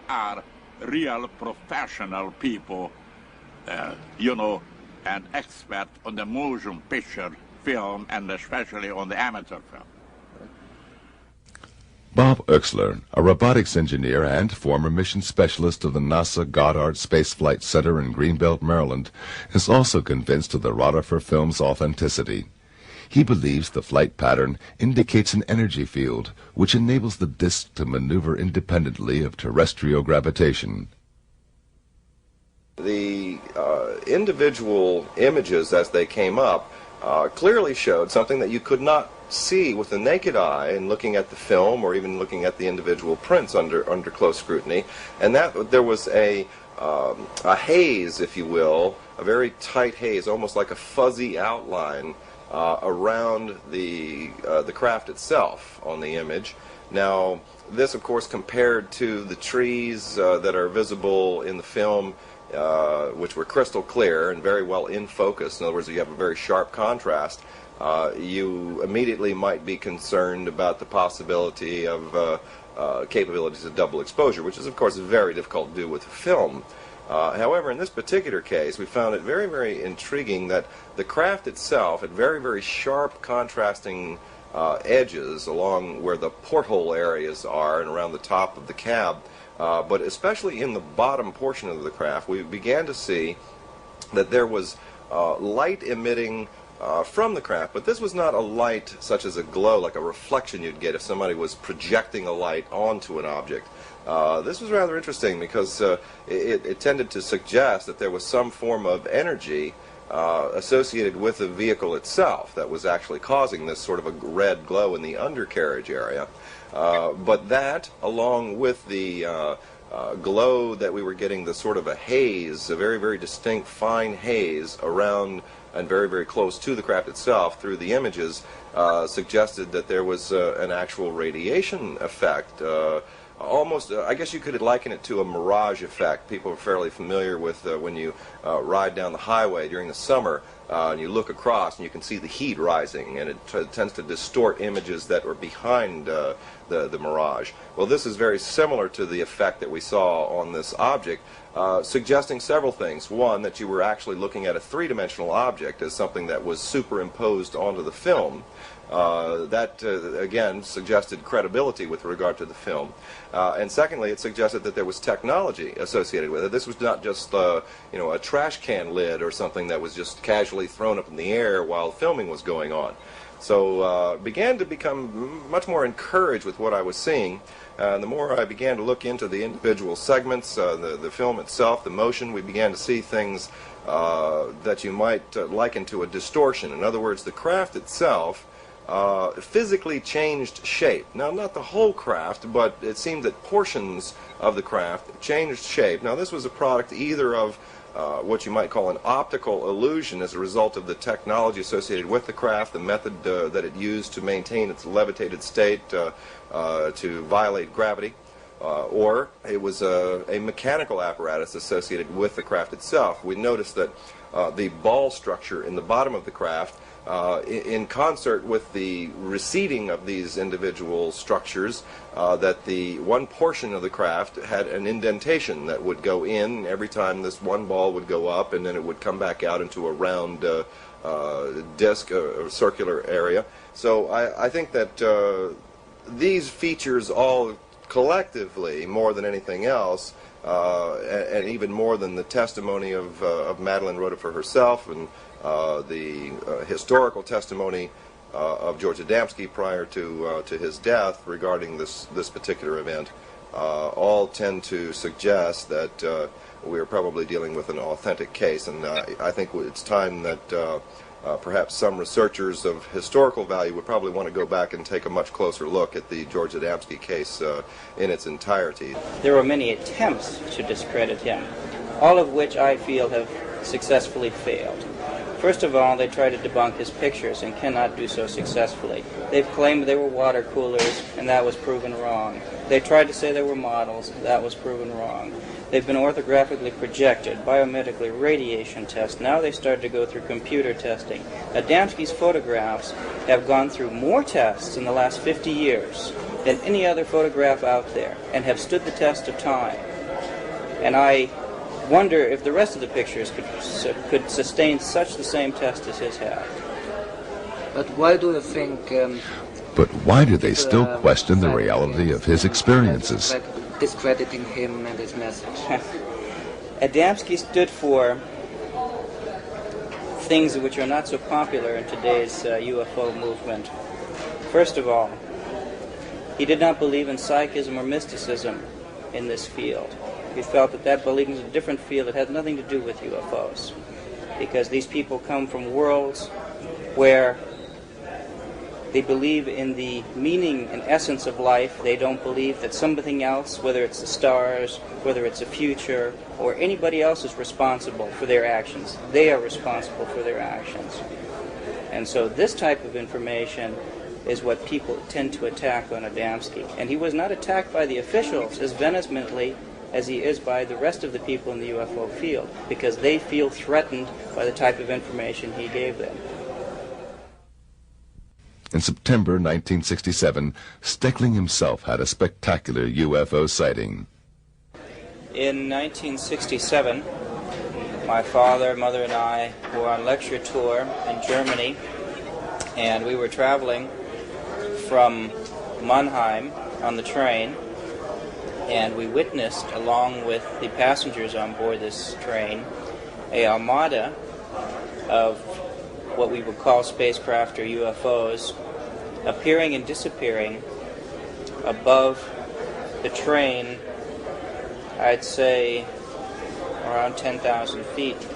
are real professional people, and expert on the motion picture film and especially on the amateur film. Bob Oechsler, a robotics engineer and former mission specialist of the NASA Goddard Space Flight Center in Greenbelt, Maryland, is also convinced of the Rodefer film's authenticity. He believes the flight pattern indicates an energy field which enables the disk to maneuver independently of terrestrial gravitation. The individual images as they came up clearly showed something that you could not see with the naked eye in looking at the film or even looking at the individual prints under close scrutiny, and that there was a haze, if you will, a very tight haze, almost like a fuzzy outline around the craft itself on the image. Now, this, of course, compared to the trees that are visible in the film, which were crystal clear and very well in focus. In other words, you have a very sharp contrast. You immediately might be concerned about the possibility of capabilities of double exposure, which is, of course, very difficult to do with film. However, in this particular case, we found it very, very intriguing that the craft itself had very, very sharp contrasting edges along where the porthole areas are and around the top of the cab. But especially in the bottom portion of the craft, we began to see that there was light emitting from the craft, but this was not a light such as a glow, like a reflection you'd get if somebody was projecting a light onto an object. This was rather interesting because it tended to suggest that there was some form of energy associated with the vehicle itself that was actually causing this sort of a red glow in the undercarriage area. But that, along with the glow that we were getting, the sort of a haze, a very, very distinct fine haze around and very, very close to the craft itself through the images, suggested that there was an actual radiation effect. Almost, I guess you could liken it to a mirage effect. People are fairly familiar with when you ride down the highway during the summer and you look across and you can see the heat rising, and it tends to distort images that are behind the mirage. Well, this is very similar to the effect that we saw on this object, suggesting several things. One, that you were actually looking at a three-dimensional object as something that was superimposed onto the film. That, again, suggested credibility with regard to the film. And secondly, it suggested that there was technology associated with it. This was not just, a trash can lid or something that was just casually thrown up in the air while filming was going on. So began to become much more encouraged with what I was seeing. The more I began to look into the individual segments, the film itself, the motion, we began to see things that you might liken to a distortion. In other words, the craft itself physically changed shape. Now, not the whole craft, but it seemed that portions of the craft changed shape. Now, this was a product either of what you might call an optical illusion as a result of the technology associated with the craft, the method that it used to maintain its levitated state to violate gravity, or it was a mechanical apparatus associated with the craft itself. We noticed that the ball structure in the bottom of the craft, in concert with the receding of these individual structures, that the one portion of the craft had an indentation that would go in every time this one ball would go up, and then it would come back out into a round disc or circular area. So I think that these features all collectively, more than anything else, and even more than the testimony of Madeline Rotifer herself and the historical testimony of George Adamski prior to his death regarding this particular event, all tend to suggest that we are probably dealing with an authentic case. And I think it's time that perhaps some researchers of historical value would probably want to go back and take a much closer look at the George Adamski case in its entirety. There were many attempts to discredit him, all of which I feel have successfully failed. First of all, they tried to debunk his pictures and cannot do so successfully. They've claimed they were water coolers, and that was proven wrong. They tried to say they were models, that was proven wrong. They've been orthographically projected, biomedically, radiation tests. Now they started to go through computer testing. Adamski's photographs have gone through more tests in the last 50 years than any other photograph out there, and have stood the test of time. And I wonder if the rest of the pictures could sustain such the same test as his have. But why do you think... But why do they still question the reality of his experiences? Discrediting him and his message. Adamski stood for things which are not so popular in today's UFO movement. First of all, he did not believe in psychism or mysticism in this field. He felt that that belief is a different field that has nothing to do with UFOs, because these people come from worlds where they believe in the meaning and essence of life. They don't believe that something else, whether it's the stars, whether it's a future, or anybody else is responsible for their actions. They are responsible for their actions. And so this type of information is what people tend to attack on Adamski. And he was not attacked by the officials as vehemently as he is by the rest of the people in the UFO field, because they feel threatened by the type of information he gave them. In September 1967, Steckling himself had a spectacular UFO sighting. In 1967, my father, mother, and I were on lecture tour in Germany, and we were traveling from Mannheim on the train, and we witnessed, along with the passengers on board this train, a armada of what we would call spacecraft or UFOs appearing and disappearing above the train, I'd say around 10,000 feet.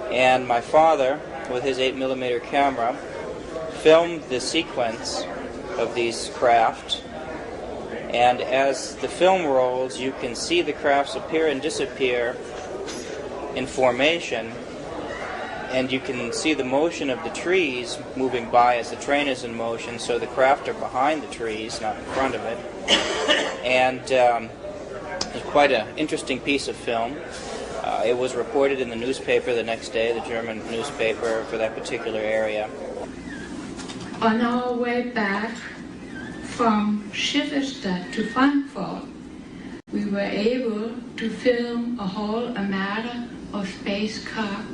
And my father, with his 8mm camera, filmed the sequence of these craft, and as the film rolls, you can see the crafts appear and disappear in formation, and you can see the motion of the trees moving by as the train is in motion, so the craft are behind the trees, not in front of it. And it's quite an interesting piece of film. It was reported in the newspaper the next day, the German newspaper for that particular area. On our way back from Schifferstadt to Frankfurt, we were able to film a whole armada of spacecraft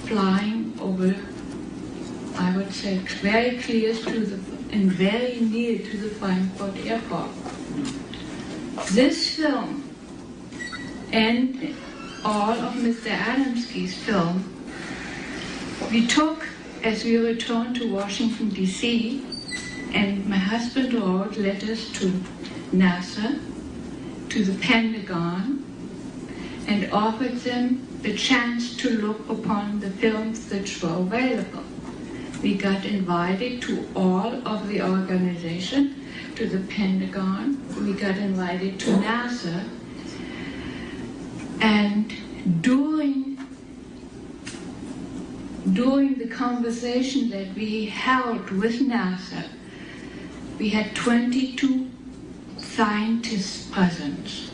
flying over, I would say, very clear to the and very near to the Frankfurt airport. This film and all of Mr. Adamski's film we took as we returned to Washington, D.C., and my husband wrote letters to NASA, to the Pentagon, and offered them the chance to look upon the films that were available. We got invited to all of the organization, to the Pentagon. We got invited to NASA. And during the conversation that we held with NASA, we had 22 scientists present.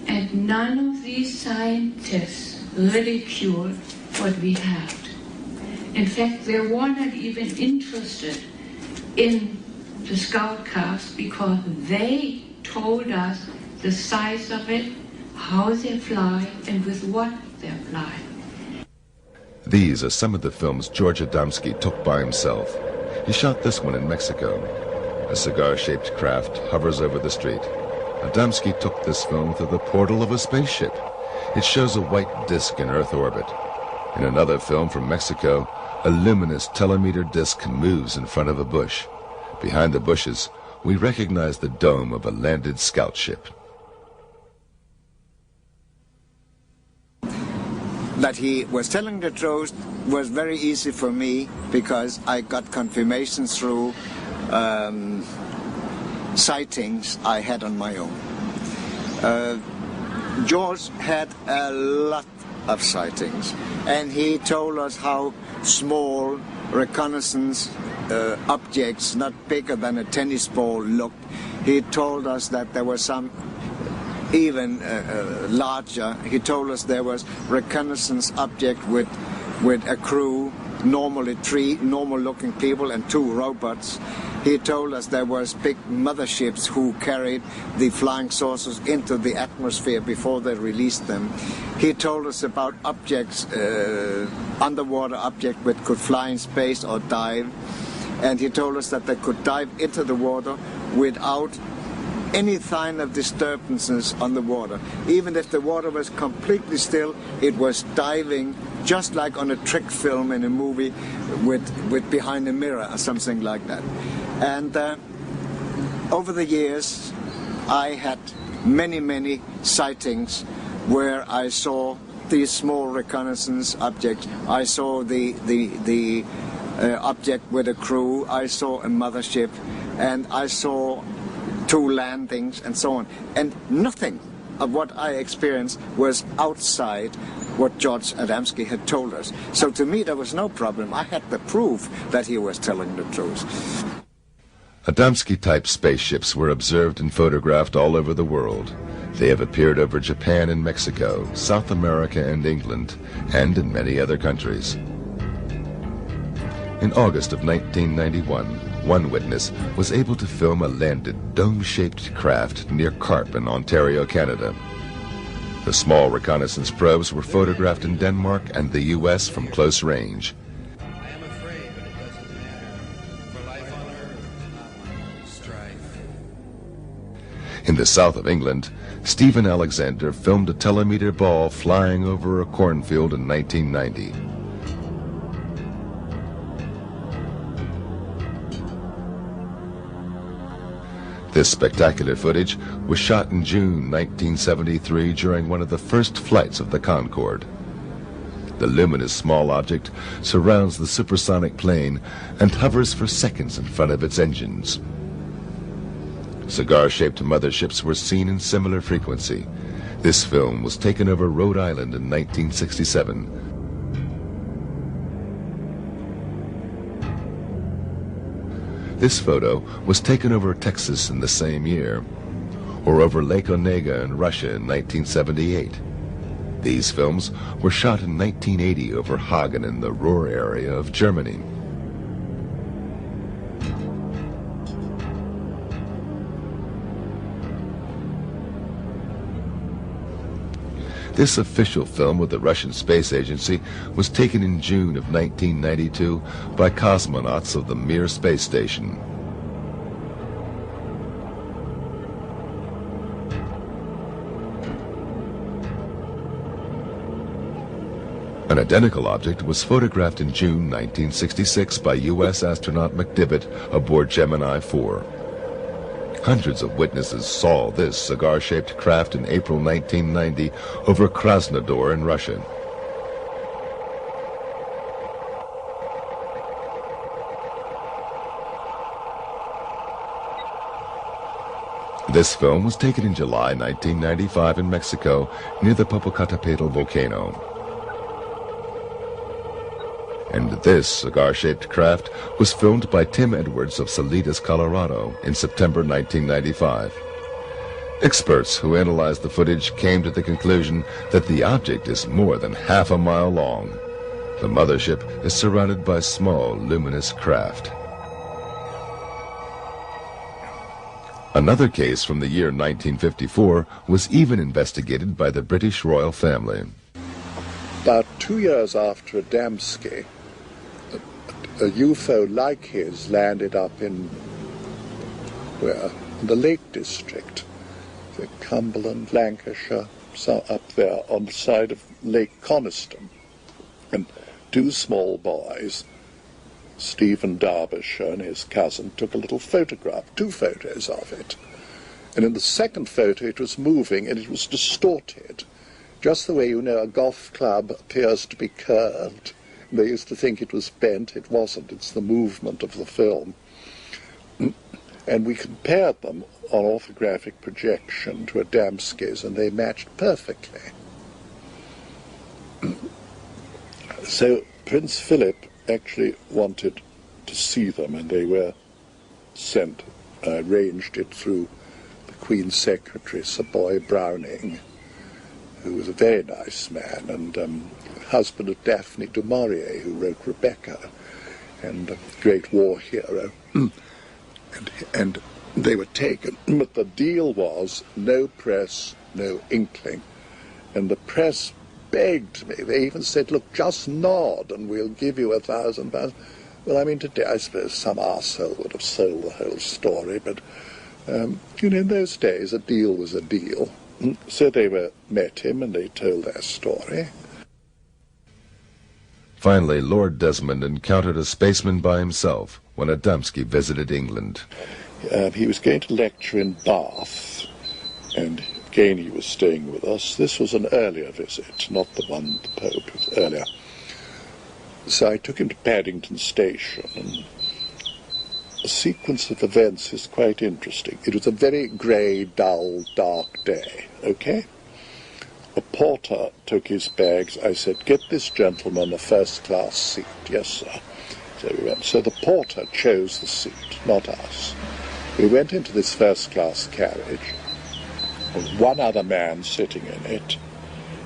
And none of these scientists ridiculed what we had. In fact, they were not even interested in the scout craft because they told us the size of it, how they fly, and with what they fly. These are some of the films George Adamski took by himself. He shot this one in Mexico. A cigar-shaped craft hovers over the street. Adamski took this film through the portal of a spaceship. It shows a white disk in Earth orbit. In another film from Mexico, a luminous telemeter disk moves in front of a bush. Behind the bushes, we recognize the dome of a landed scout ship. That he was telling the truth was very easy for me because I got confirmation through sightings I had on my own. George had a lot of sightings, and he told us how small reconnaissance objects, not bigger than a tennis ball, looked. He told us that there were some even larger. He told us there was reconnaissance object with a crew, normally 3 normal-looking people and 2 robots. He told us there was big motherships who carried the flying saucers into the atmosphere before they released them. He told us about objects, underwater objects which could fly in space or dive. And he told us that they could dive into the water without any sign of disturbances on the water. Even if the water was completely still, it was diving just like on a trick film in a movie with behind a mirror or something like that. And over the years, I had many sightings where I saw these small reconnaissance objects. I saw the object with a crew. I saw a mothership, and I saw 2 landings and so on. And nothing of what I experienced was outside what George Adamski had told us. So to me there was no problem. I had the proof that he was telling the truth. Adamski-type spaceships were observed and photographed all over the world. They have appeared over Japan and Mexico, South America and England, and in many other countries. In August of 1991, one witness was able to film a landed, dome-shaped craft near Carp in Ontario, Canada. The small reconnaissance probes were photographed in Denmark and the U.S. from close range. In the south of England, Stephen Alexander filmed a telemeter ball flying over a cornfield in 1990. This spectacular footage was shot in June 1973 during one of the first flights of the Concorde. The luminous small object surrounds the supersonic plane and hovers for seconds in front of its engines. Cigar-shaped motherships were seen in similar frequency. This film was taken over Rhode Island in 1967. This photo was taken over Texas in the same year, or over Lake Onega in Russia in 1978. These films were shot in 1980 over Hagen in the Ruhr area of Germany. This official film with the Russian Space Agency was taken in June of 1992 by cosmonauts of the Mir space station. An identical object was photographed in June 1966 by U.S. astronaut McDivitt aboard Gemini 4. Hundreds of witnesses saw this cigar-shaped craft in April 1990 over Krasnodar in Russia. This film was taken in July 1995 in Mexico near the Popocatépetl volcano. And this cigar-shaped craft was filmed by Tim Edwards of Salinas, Colorado in September 1995. Experts who analyzed the footage came to the conclusion that the object is more than half a mile long. The mothership is surrounded by small, luminous craft. Another case from the year 1954 was even investigated by the British royal family. About 2 years after Adamski, a UFO like his landed up in the Lake District, the Cumberland, Lancashire, so up there on the side of Lake Coniston. And two small boys, Stephen Derbyshire and his cousin, took a little photograph, 2 photos of it. And in the second photo it was moving and it was distorted, just the way, you know, a golf club appears to be curved. They used to think it was bent. It wasn't. It's the movement of the film. And we compared them on orthographic projection to Adamski's, and they matched perfectly. So Prince Philip actually wanted to see them, and they were sent. I arranged it through the Queen's Secretary, Sir Boy Browning, who was a very nice man, and husband of Daphne du Maurier, who wrote Rebecca, and a great war hero. and they were taken. But the deal was no press, no inkling. And the press begged me. They even said, look, just nod and we'll give you £1,000. Well, I mean, today I suppose some arsehole would have sold the whole story, but, you know, in those days a deal was a deal. So they met him and they told their story. Finally, Lord Desmond encountered a spaceman by himself when Adamski visited England. He was going to lecture in Bath, and again he was staying with us. This was an earlier visit, not the one the Pope, was earlier. So I took him to Paddington Station, and the sequence of events is quite interesting. It was a very grey, dull, dark day, okay? A porter took his bags. I said, get this gentleman a first-class seat. Yes, sir. So we went. So the porter chose the seat, not us. We went into this first-class carriage. There was one other man sitting in it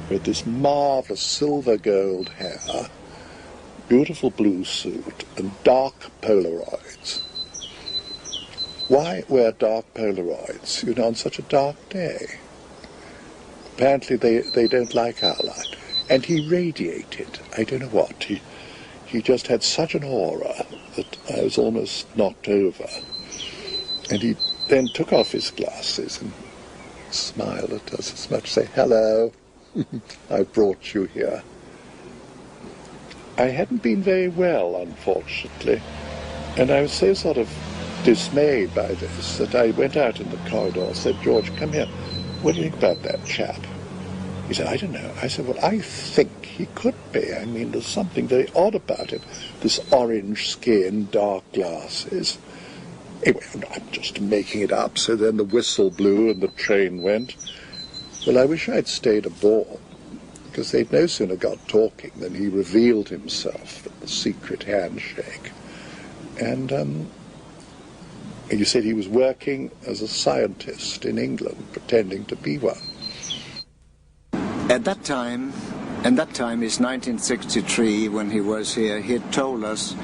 with this marvellous silver-gold hair, beautiful blue suit, and dark Polaroids. Why wear dark Polaroids, you know, on such a dark day? Apparently they don't like our light. And he radiated, I don't know what. He just had such an aura that I was almost knocked over. And he then took off his glasses and smiled at us as much as say, hello, I brought you here. I hadn't been very well, unfortunately, and I was so sort of dismayed by this that I went out in the corridor and said, George, come here. What do you think about that chap? He said, I don't know. I said, well, I think he could be. I mean, there's something very odd about him. This orange skin, dark glasses. Anyway, I'm just making it up. So then the whistle blew and the train went. Well, I wish I'd stayed aboard, because they'd no sooner got talking than he revealed himself at the secret handshake. And he said he was working as a scientist in England, pretending to be one. At that time is 1963, when he was here, he had told us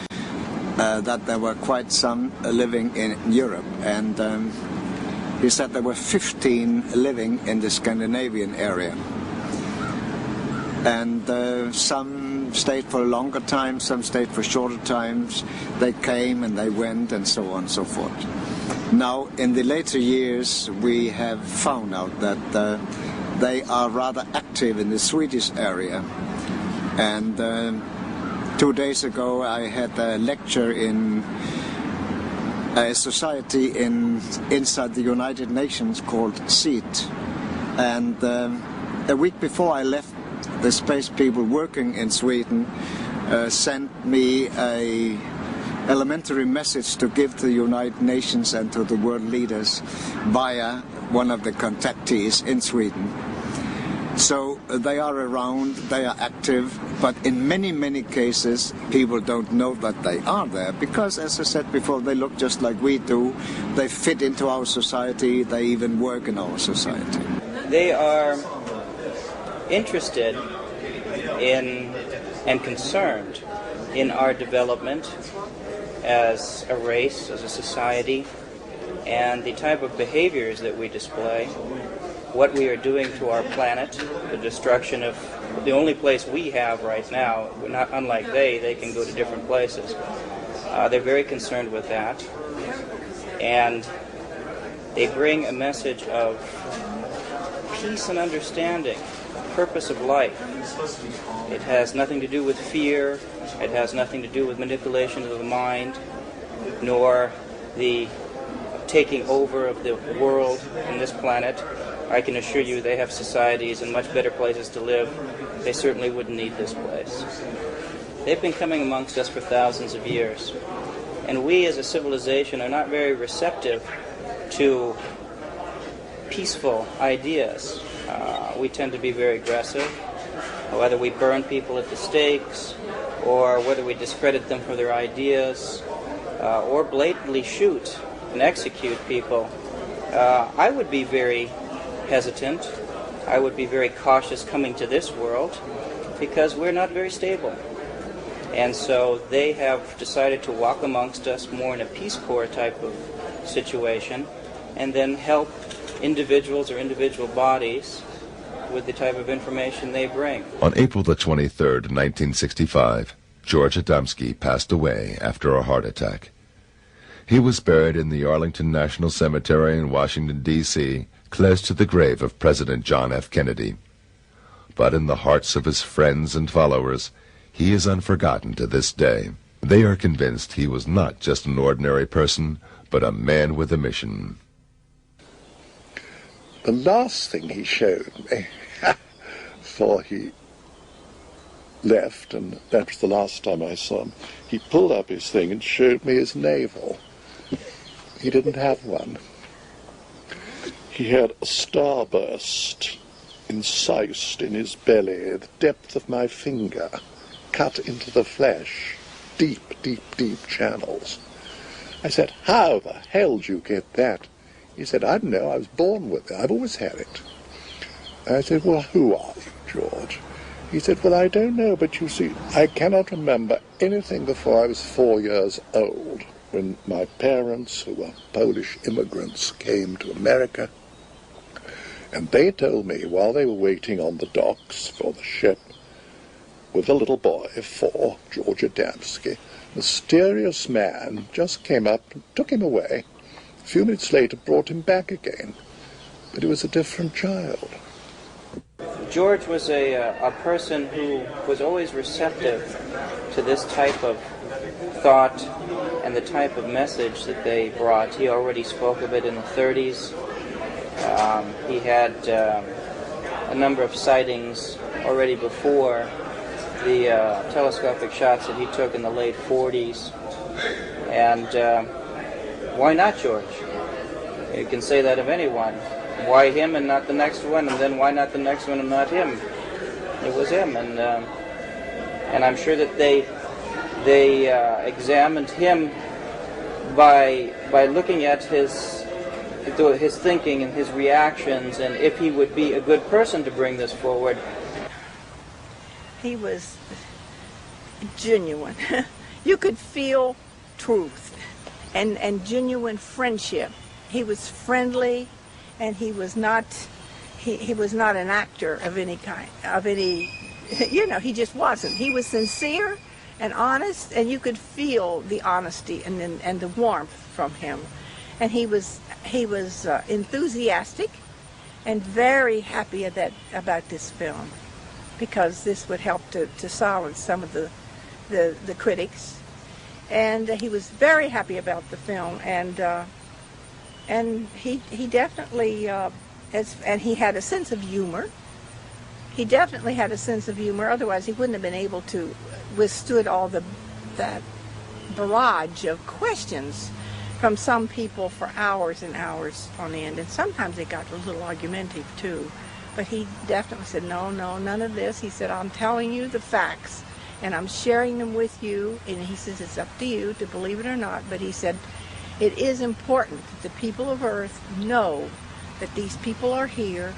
that there were quite some living in Europe, and he said there were 15 living in the Scandinavian area. And some stayed for a longer time, some stayed for shorter times. They came and they went and so on and so forth. Now, in the later years, we have found out that they are rather active in the Swedish area. And 2 days ago, I had a lecture in a society inside the United Nations called SEAT. And a week before I left, the space people working in Sweden sent me a elementary message to give to the United Nations and to the world leaders via one of the contactees in Sweden. So they are around, they are active, but in many, many cases, people don't know that they are there because, as I said before, they look just like we do. They fit into our society, they even work in our society. They are interested in and concerned in our development as a race, as a society, and the type of behaviors that we display, what we are doing to our planet, the destruction of the only place we have right now. We're not unlike they can go to different places. They're very concerned with that, and they bring a message of peace and understanding, purpose of life. It has nothing to do with fear, it has nothing to do with manipulation of the mind, nor the taking over of the world and this planet. I can assure you they have societies and much better places to live. They certainly wouldn't need this place. They've been coming amongst us for thousands of years, and we as a civilization are not very receptive to peaceful ideas. We tend to be very aggressive, whether we burn people at the stakes, or whether we discredit them for their ideas, or blatantly shoot and execute people. I would be very hesitant. I would be very cautious coming to this world because we're not very stable. And so they have decided to walk amongst us more in a Peace Corps type of situation and then help individuals or individual bodies with the type of information they bring. On April the 23rd, 1965, George Adamski passed away after a heart attack. He was buried in the Arlington National Cemetery in Washington, D.C., close to the grave of President John F. Kennedy. But in the hearts of his friends and followers, he is unforgotten to this day. They are convinced he was not just an ordinary person, but a man with a mission. The last thing he showed me, before he left, and that was the last time I saw him, he pulled up his thing and showed me his navel. He didn't have one. He had a starburst incised in his belly, the depth of my finger, cut into the flesh, deep, deep, deep channels. I said, how the hell did you get that? He said, I don't know, I was born with it, I've always had it. I said, well, who are you, George? He said, well, I don't know, but you see, I cannot remember anything before I was 4 years old, when my parents, who were Polish immigrants, came to America. And they told me, while they were waiting on the docks for the ship, with a little boy, 4, George Adamski, a mysterious man just came up and took him away. A few minutes later, brought him back again. But he was a different child. George was a person who was always receptive to this type of thought and the type of message that they brought. He already spoke of it in the 30s. He had a number of sightings already before the telescopic shots that he took in the late 40s. And why not George? You can say that of anyone. Why him and not the next one? And then why not the next one and not him? It was him, and I'm sure that they examined him by looking at his thinking and his reactions, and if he would be a good person to bring this forward. He was genuine. You could feel truth and genuine friendship. He was friendly, and he was not an actor of any kind, he just wasn't. He was sincere and honest, and you could feel the honesty and the warmth from him. And he was enthusiastic and very happy about this film, because this would help to silence some of the critics. And he was very happy about the film, and he definitely and he had a sense of humor. He definitely had a sense of humor. Otherwise, he wouldn't have been able to withstood all that barrage of questions from some people for hours and hours on end, and sometimes it got a little argumentative too. But he definitely said, no, none of this. He said, I'm telling you the facts, and I'm sharing them with you, and he says it's up to you to believe it or not, but he said it is important that the people of Earth know that these people are here,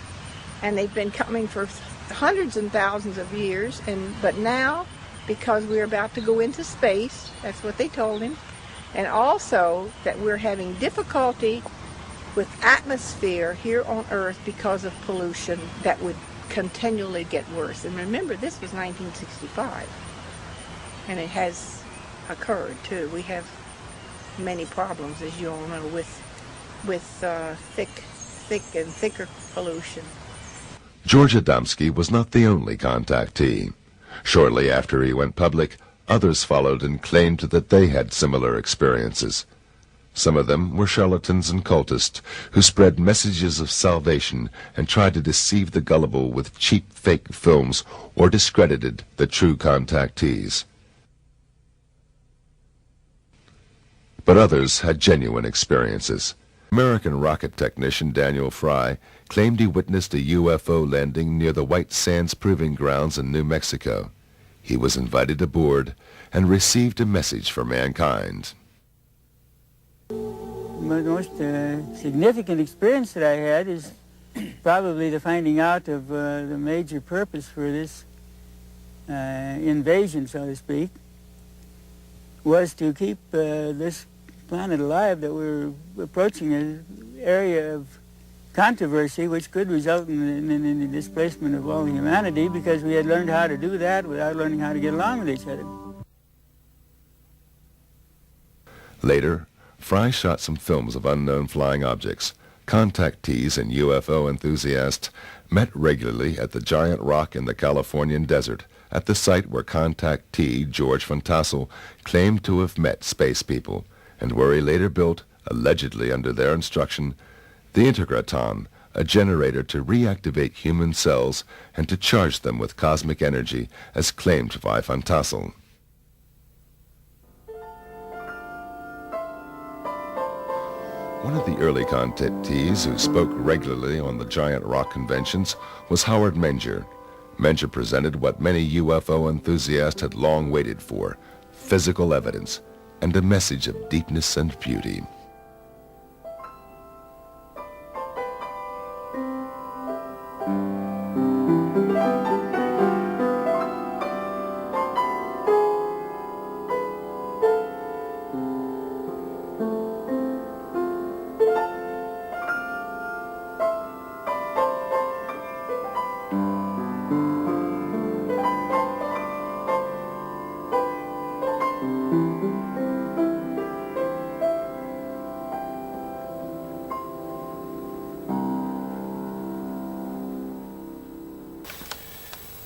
and they've been coming for hundreds and thousands of years, but now, because we're about to go into space, that's what they told him, and also that we're having difficulty with atmosphere here on Earth because of pollution that would continually get worse. And remember, this was 1965, and it has occurred too. We have many problems, as you all know, with thick and thicker pollution. George Adamski was not the only contactee. Shortly after he went public, others followed and claimed that they had similar experiences. Some of them were charlatans and cultists who spread messages of salvation and tried to deceive the gullible with cheap fake films or discredited the true contactees. But others had genuine experiences. American rocket technician Daniel Fry claimed he witnessed a UFO landing near the White Sands Proving Grounds in New Mexico. He was invited aboard and received a message for mankind. The most significant experience that I had is probably the finding out of the major purpose for this invasion, so to speak, was to keep this planet alive, that we're approaching an area of controversy which could result in the displacement of all humanity, because we had learned how to do that without learning how to get along with each other. Later, Fry shot some films of unknown flying objects. Contactees and UFO enthusiasts met regularly at the giant rock in the Californian desert, at the site where contactee George von Tassel claimed to have met space people, and where he later built, allegedly under their instruction, the Integraton, a generator to reactivate human cells and to charge them with cosmic energy, as claimed by von Tassel. One of the early contactees who spoke regularly on the giant rock conventions was Howard Menger. Menger presented what many UFO enthusiasts had long waited for: physical evidence and a message of deepness and beauty.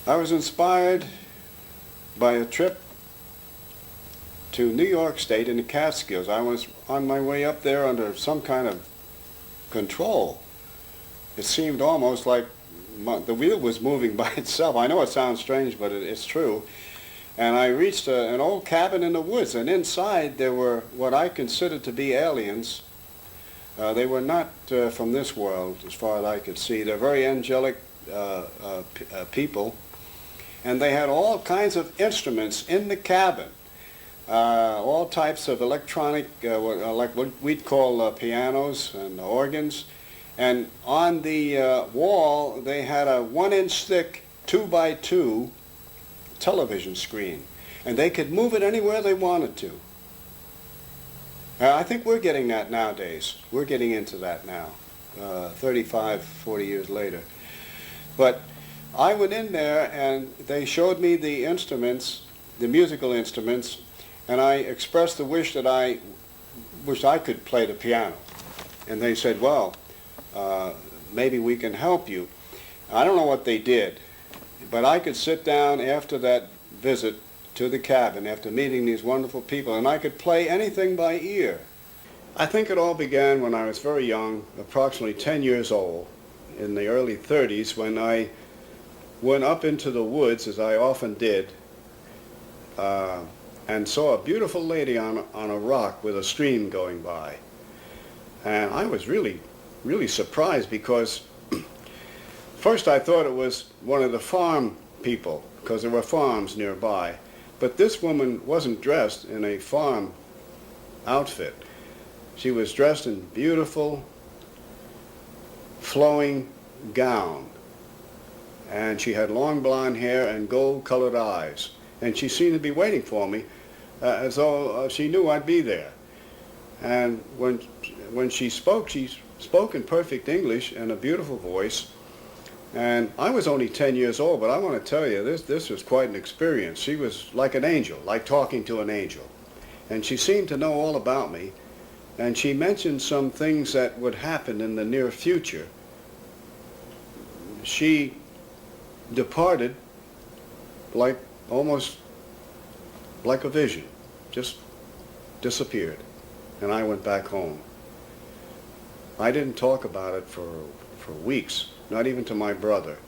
I was inspired by a trip to New York State in the Catskills. I was on my way up there under some kind of control. It seemed almost like the wheel was moving by itself. I know it sounds strange, but it's true. And I reached an old cabin in the woods, and inside there were what I considered to be aliens. They were not from this world, as far as I could see. They're very angelic people. And they had all kinds of instruments in the cabin, all types of electronic, like what we'd call pianos and organs. And on the wall, they had a 1-inch thick 2x2 television screen. And they could move it anywhere they wanted to. I think we're getting that nowadays. We're getting into that now, 35, 40 years later. But I went in there and they showed me the instruments, the musical instruments, and I expressed the wish that I wished I could play the piano. And they said, well, maybe we can help you. I don't know what they did, but I could sit down after that visit to the cabin, after meeting these wonderful people, and I could play anything by ear. I think it all began when I was very young, approximately 10 years old, in the early 30s, when I went up into the woods, as I often did, and saw a beautiful lady on a rock with a stream going by. And I was really surprised because first I thought it was one of the farm people because there were farms nearby. But this woman wasn't dressed in a farm outfit. She was dressed in beautiful, flowing gown. And she had long blonde hair and gold-colored eyes. And she seemed to be waiting for me as though she knew I'd be there. And when she spoke in perfect English and a beautiful voice. And I was only 10 years old, but I want to tell you, this was quite an experience. She was like an angel, like talking to an angel. And she seemed to know all about me. And she mentioned some things that would happen in the near future. She departed almost like a vision, just disappeared. And I went back home. I didn't talk about it for weeks. Not even to my brother,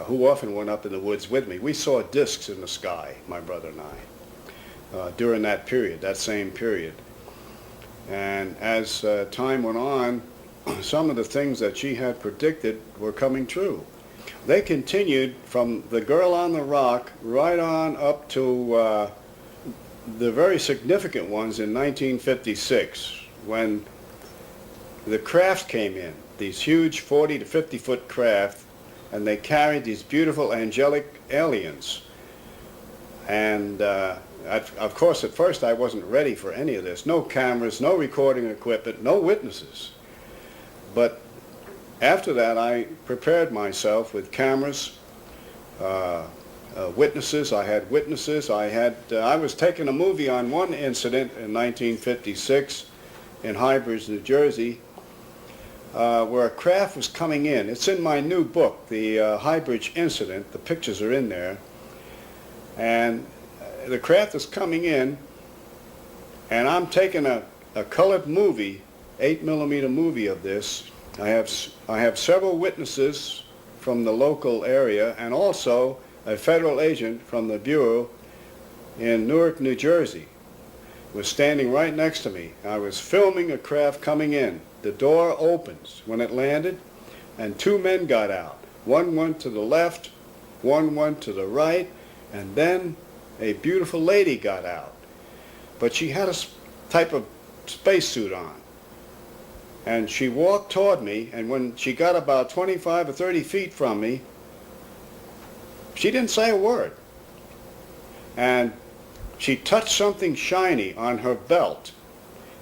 who often went up in the woods with me. We saw discs in the sky, my brother and I, during that period, that same period. And as time went on, some of the things that she had predicted were coming true. They continued from the girl on the rock right on up to the very significant ones in 1956, when the craft came in. These huge 40 to 50 foot craft, and they carried these beautiful angelic aliens. And of course at first I wasn't ready for any of this. No cameras, no recording equipment, no witnesses. But after that I prepared myself with cameras, witnesses. I had witnesses. I was taking a movie on one incident in 1956 in Highbridge, New Jersey, where a craft was coming in. It's in my new book, the Highbridge incident. The pictures are in there. And the craft is coming in, and I'm taking a colored movie, 8mm movie of this. I have several witnesses from the local area, and also a federal agent from the Bureau in Newark, New Jersey was standing right next to me. I was filming a craft coming in. The door opens when it landed, and two men got out. One went to the left, one went to the right, and then a beautiful lady got out. But she had a type of spacesuit on. And she walked toward me, and when she got about 25 or 30 feet from me, she didn't say a word. And she touched something shiny on her belt.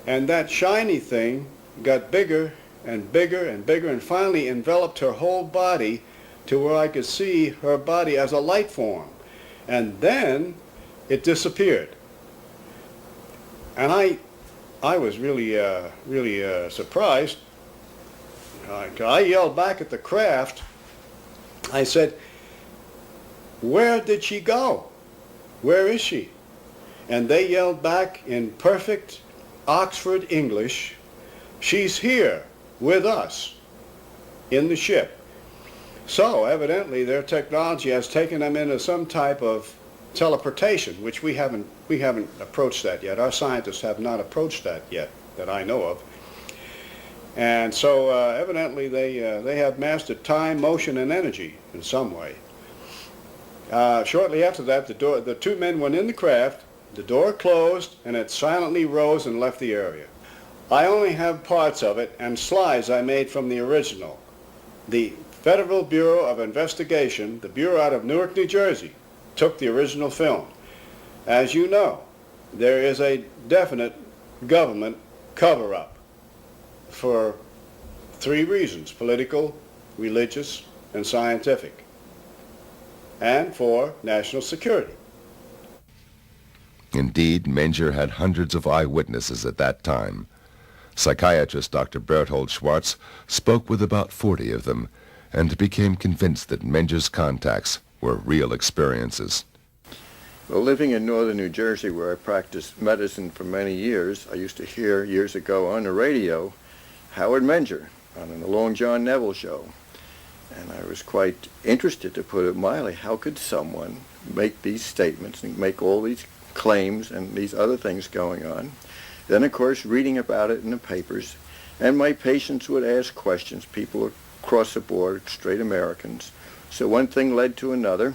And that shiny thing got bigger and bigger and bigger and finally enveloped her whole body to where I could see her body as a light form. And then it disappeared. And I was really surprised. I yelled back at the craft. I said, "Where did she go? Where is she?" And they yelled back in perfect Oxford English, "She's here with us in the ship." So evidently their technology has taken them into some type of teleportation, which we haven't approached that yet. Our scientists have not approached that yet, that I know of. And so evidently they have mastered time, motion, and energy in some way. Shortly after that, the two men went in the craft, the door closed, and it silently rose and left the area. I only have parts of it and slides I made from the original. The Federal Bureau of Investigation, the Bureau out of Newark, New Jersey, took the original film. As you know, there is a definite government cover-up for three reasons: political, religious, and scientific, and for national security. Indeed, Menger had hundreds of eyewitnesses at that time. Psychiatrist Dr. Berthold Schwartz spoke with about 40 of them and became convinced that Menger's contacts were real experiences. Well, living in northern New Jersey, where I practiced medicine for many years, I used to hear years ago on the radio Howard Menger on the Long John Neville show. And I was quite interested, to put it mildly. How could someone make these statements and make all these claims and these other things going on Then, of course, reading about it in the papers. And my patients would ask questions, people across the board, straight Americans. So one thing led to another,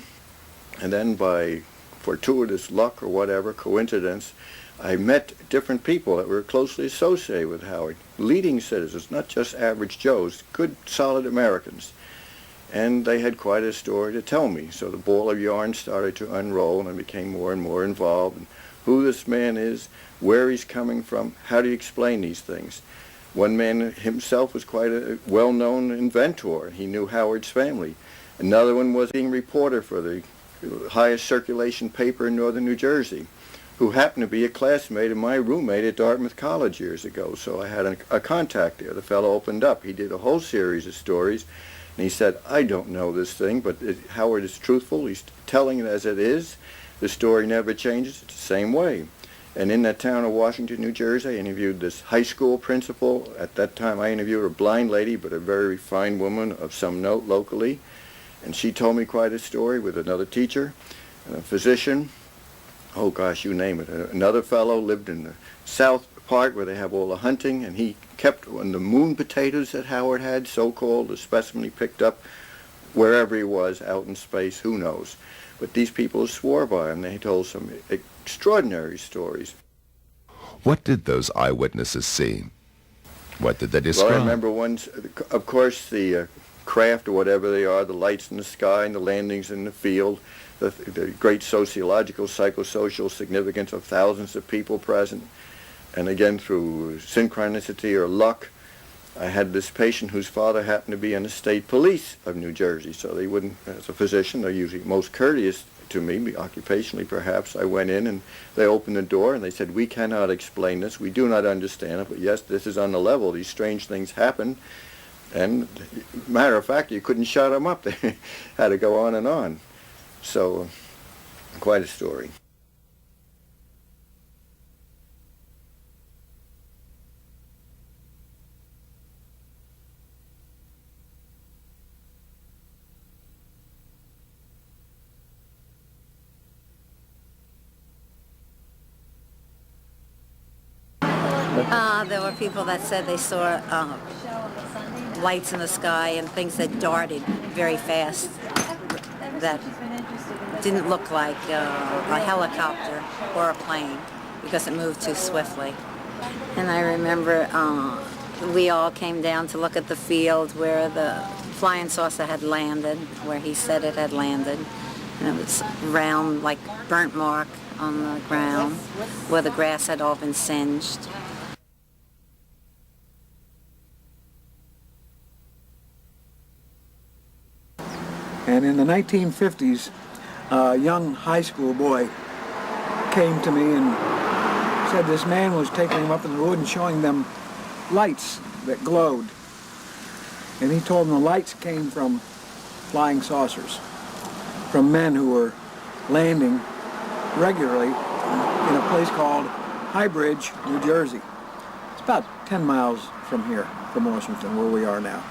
and then by fortuitous luck or whatever, coincidence, I met different people that were closely associated with Howard, leading citizens, not just average Joes, good, solid Americans. And they had quite a story to tell me. So the ball of yarn started to unroll, and I became more and more involved in who this man is, where he's coming from, how do you explain these things. One man himself was quite a well-known inventor. He knew Howard's family. Another one was being reporter for the highest circulation paper in northern New Jersey, who happened to be a classmate of my roommate at Dartmouth College years ago. So I had a contact there. The fellow opened up. He did a whole series of stories, and he said, I don't know this thing, but Howard is truthful. He's telling it as it is. The story never changes. It's the same way. And in that town of Washington, New Jersey, I interviewed this high school principal. At that time, I interviewed a blind lady, but a very refined woman of some note locally. And she told me quite a story with another teacher, and a physician. Oh, gosh, you name it. Another fellow lived in the south part where they have all the hunting, and he kept on the moon potatoes that Howard had, so-called, the specimen he picked up wherever he was, out in space, who knows. But these people swore by him. They told some extraordinary stories. What did those eyewitnesses see? What did they describe? Well, I remember once, of course, the craft or whatever they are, the lights in the sky and the landings in the field, the great sociological, psychosocial significance of thousands of people present. And again, through synchronicity or luck, I had this patient whose father happened to be in the state police of New Jersey, so they wouldn't, as a physician, they're usually most courteous to me, occupationally perhaps. I went in and they opened the door and they said, we cannot explain this, we do not understand it, but yes, this is on the level, these strange things happen. And matter of fact, you couldn't shut them up, they had to go on and on. So, quite a story. There were people that said they saw lights in the sky and things that darted very fast that didn't look like a helicopter or a plane because it moved too swiftly. And I remember we all came down to look at the field where the flying saucer had landed, where he said it had landed. And it was round, like burnt mark on the ground where the grass had all been singed. And in the 1950s, a young high school boy came to me and said this man was taking him up in the wood and showing them lights that glowed. And he told them the lights came from flying saucers, from men who were landing regularly in a place called High Bridge, New Jersey. It's about 10 miles from here, from Washington, where we are now.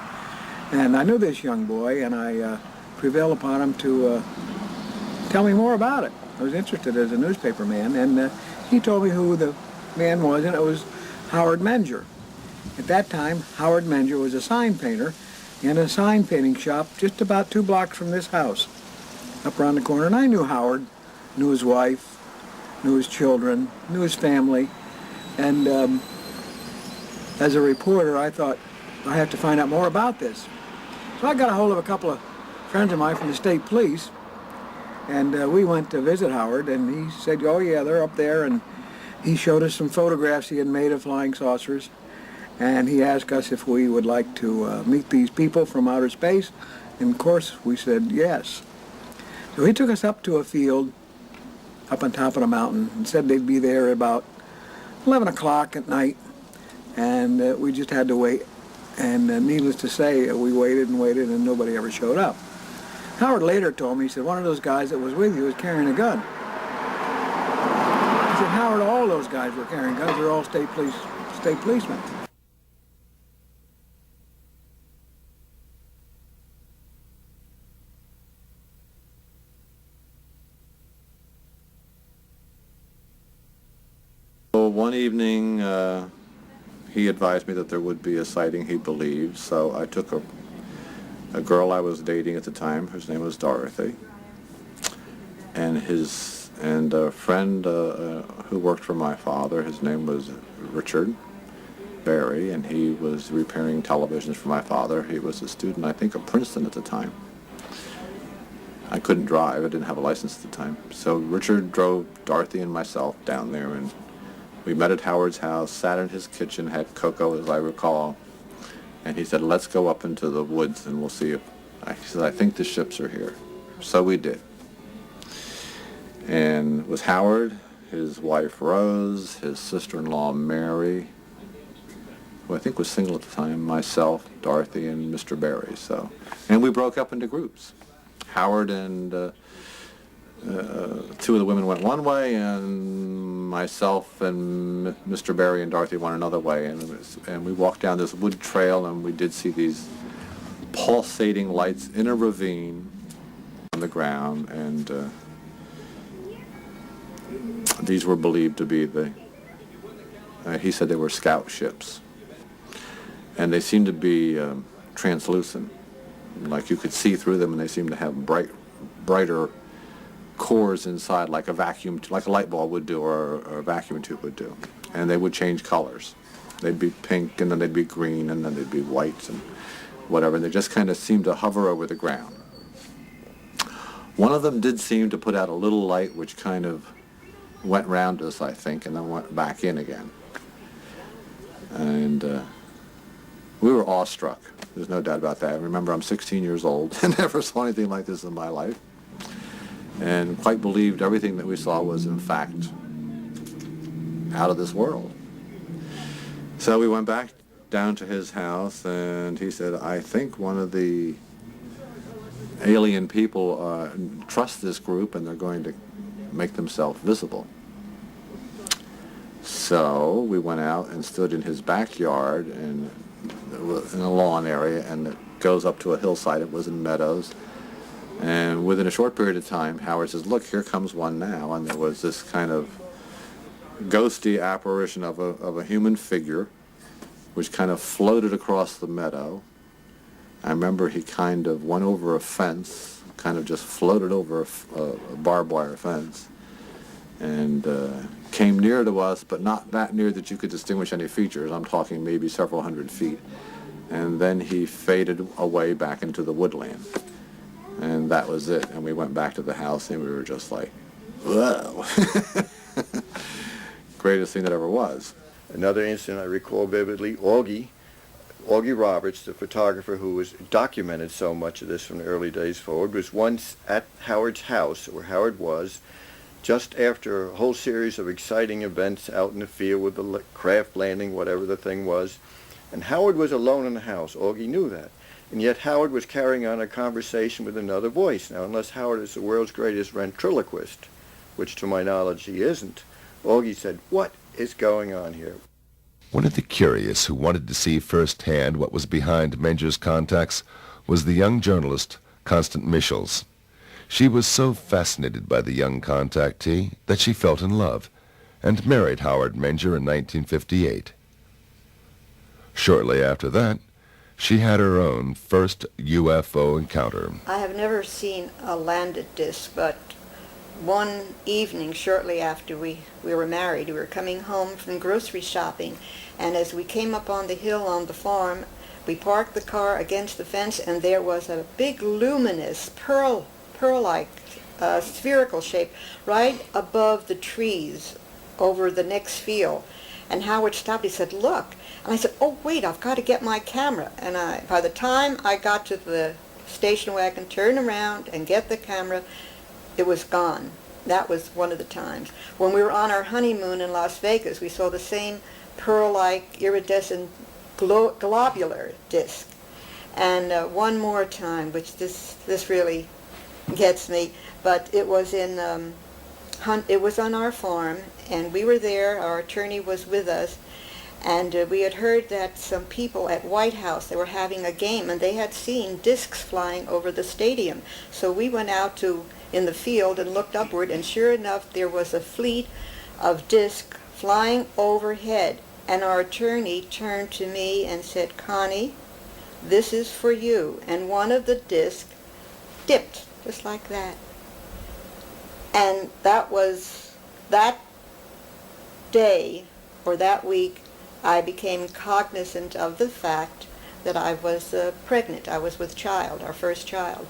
And I knew this young boy, and I prevailed upon him to tell me more about it. I was interested as a newspaper man, and he told me who the man was, and it was Howard Menger. At that time, Howard Menger was a sign painter in a sign painting shop just about 2 blocks from this house, up around the corner. And I knew Howard, knew his wife, knew his children, knew his family, and as a reporter, I thought, I have to find out more about this. So I got a hold of a couple of friends of mine from the state police, and we went to visit Howard, and he said, oh yeah, they're up there, and he showed us some photographs he had made of flying saucers, and he asked us if we would like to meet these people from outer space, and of course we said yes. So he took us up to a field up on top of the mountain and said they'd be there at about 11 o'clock at night, and we just had to wait. And needless to say, we waited and waited, and nobody ever showed up. Howard later told me, he said, one of those guys that was with you was carrying a gun. I said, Howard, all those guys were carrying guns. They're all state policemen. one evening, he advised me that there would be a sighting he believed, so I took a girl I was dating at the time, whose name was Dorothy, and a friend who worked for my father. His name was Richard Barry, and he was repairing televisions for my father. He was a student, I think, of Princeton at the time. I couldn't drive. I didn't have a license at the time. So Richard drove Dorothy and myself down there, and we met at Howard's house, sat in his kitchen, had cocoa, as I recall, and he said, let's go up into the woods and we'll see if... He said, I think the ships are here. So we did. And it was Howard, his wife Rose, his sister-in-law Mary, who I think was single at the time, myself, Dorothy, and Mr. Barry. And we broke up into groups. Howard and two of the women went one way, and myself and Mr. Barry and Dorothy went another way. And we walked down this wood trail, and we did see these pulsating lights in a ravine on the ground, and these were believed to be he said they were scout ships. And they seemed to be translucent. Like you could see through them, and they seemed to have brighter cores inside, like a light bulb would do, or a vacuum tube would do. And they would change colors. They'd be pink, and then they'd be green, and then they'd be white, and whatever. And they just kind of seemed to hover over the ground. One of them did seem to put out a little light, which kind of went round us, I think, and then went back in again. And we were awestruck. There's no doubt about that. I remember I'm 16 years old and never saw anything like this in my life, and quite believed everything that we saw was in fact out of this world. So we went back down to his house, and he said, I think one of the alien people trust this group, and they're going to make themselves visible. So we went out and stood in his backyard, and in a lawn area, and it goes up to a hillside. It was in meadows, and within a short period of time, Howard says, look, here comes one now. And there was this kind of ghosty apparition of a human figure which kind of floated across the meadow. I remember he kind of went over a fence, kind of just floated over a barbed wire fence, and came near to us, but not that near that you could distinguish any features. I'm talking maybe several hundred feet. And then he faded away back into the woodland. And that was it. And we went back to the house, and we were just like, whoa. Greatest thing that ever was. Another incident I recall vividly, Augie Roberts, the photographer who was documented so much of this from the early days forward, was once at Howard's house, where Howard was, just after a whole series of exciting events out in the field with the craft landing, whatever the thing was. And Howard was alone in the house. Augie knew that. And yet Howard was carrying on a conversation with another voice. Now, unless Howard is the world's greatest ventriloquist, which to my knowledge he isn't, Augie said, what is going on here? One of the curious who wanted to see firsthand what was behind Menger's contacts was the young journalist, Constance Michels. She was so fascinated by the young contactee that she fell in love and married Howard Menger in 1958. Shortly after that, she had her own first UFO encounter. I have never seen a landed disc, but one evening shortly after we were married, we were coming home from grocery shopping, and as we came up on the hill on the farm, we parked the car against the fence, and there was a big luminous pearl-like spherical shape right above the trees over the next field. And Howard stopped. He said, look. And I said, oh, wait, I've got to get my camera. And by the time I got to the station wagon, turn around and get the camera, it was gone. That was one of the times. When we were on our honeymoon in Las Vegas, we saw the same pearl-like iridescent globular disc. And one more time, which this really gets me, but it was it was on our farm, and we were there. Our attorney was with us, and we had heard that some people at White House, they were having a game, and they had seen discs flying over the stadium. So we went out in the field and looked upward, and sure enough, there was a fleet of discs flying overhead, and our attorney turned to me and said, "Connie, this is for you." And one of the discs dipped, just like that. And that was that day, or that week, I became cognizant of the fact that I was pregnant. I was with child, our first child.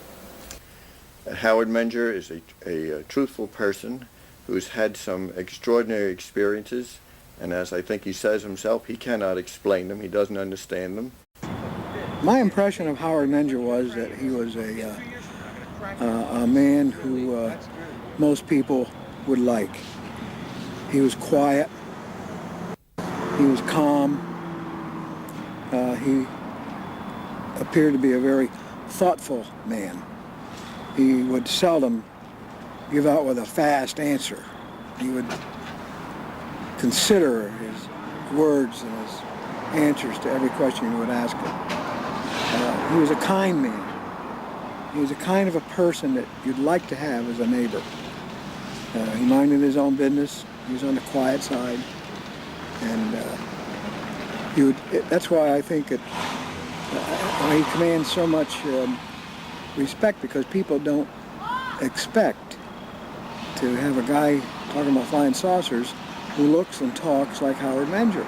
Howard Menger is a truthful person who's had some extraordinary experiences, and as I think he says himself, he cannot explain them, he doesn't understand them. My impression of Howard Menger was that he was a man who most people would like. He was quiet, he was calm, he appeared to be a very thoughtful man. He would seldom give out with a fast answer. He would consider his words and his answers to every question you would ask him. He was a kind man. He was a kind of a person that you'd like to have as a neighbor. He minded his own business. He was on the quiet side. And that's why I think that he commands so much respect, because people don't expect to have a guy talking about flying saucers who looks and talks like Howard Menger.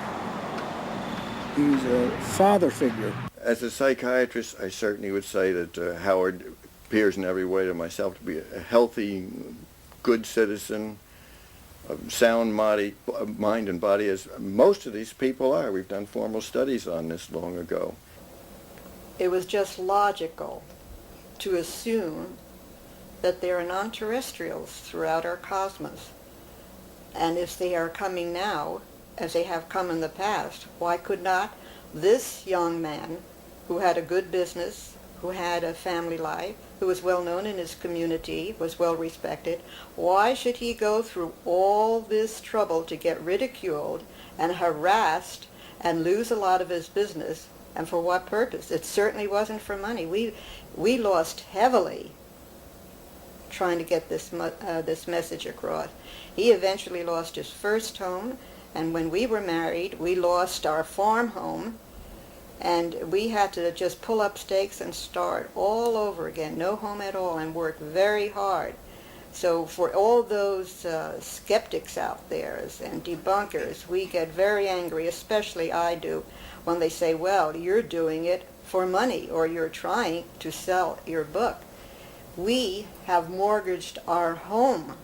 He's a father figure. As a psychiatrist, I certainly would say that Howard appears in every way to myself to be a healthy, good citizen, of sound mind and body, as most of these people are. We've done formal studies on this long ago. It was just logical to assume that there are non-terrestrials throughout our cosmos. And if they are coming now, as they have come in the past, why could not this young man, who had a good business, who had a family life, who was well known in his community, was well respected, why should he go through all this trouble to get ridiculed and harassed and lose a lot of his business? And for what purpose? It certainly wasn't for money. We lost heavily trying to get this message across. He eventually lost his first home, and when we were married, we lost our farm home, and we had to just pull up stakes and start all over again, no home at all, and work very hard. So for all those skeptics out there and debunkers, we get very angry, especially I do, when they say, well, you're doing it for money, or you're trying to sell your book. We have mortgaged our home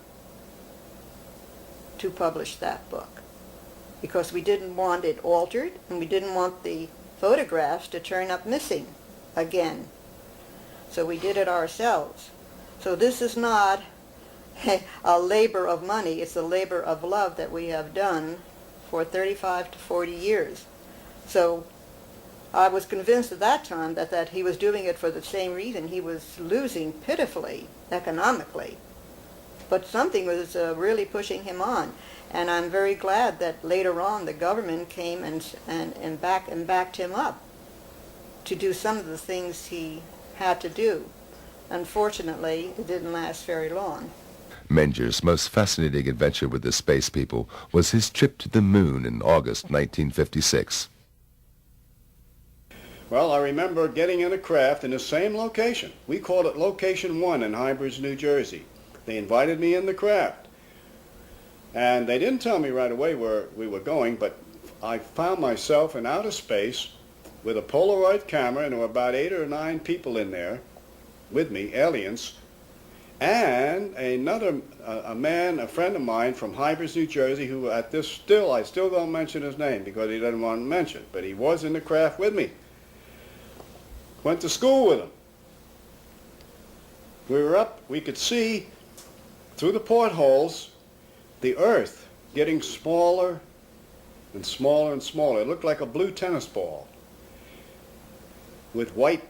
to publish that book because we didn't want it altered, and we didn't want the photographs to turn up missing again. So we did it ourselves. So this is not a labor of money, it's a labor of love that we have done for 35 to 40 years. So I was convinced at that time that he was doing it for the same reason. He was losing pitifully economically. But something was really pushing him on. And I'm very glad that later on the government came and backed him up to do some of the things he had to do. Unfortunately, it didn't last very long. Menger's most fascinating adventure with the space people was his trip to the moon in August 1956. Well, I remember getting in a craft in the same location. We called it Location 1 in Hybridge, New Jersey. They invited me in the craft. And they didn't tell me right away where we were going, but I found myself in outer space with a Polaroid camera, and there were about 8 or 9 people in there with me, aliens, and a man, a friend of mine from Hybridge, New Jersey, who I still don't mention his name because he doesn't want to mention, but he was in the craft with me. Went to school with him. We were up, we could see through the portholes the Earth getting smaller and smaller and smaller. It looked like a blue tennis ball with white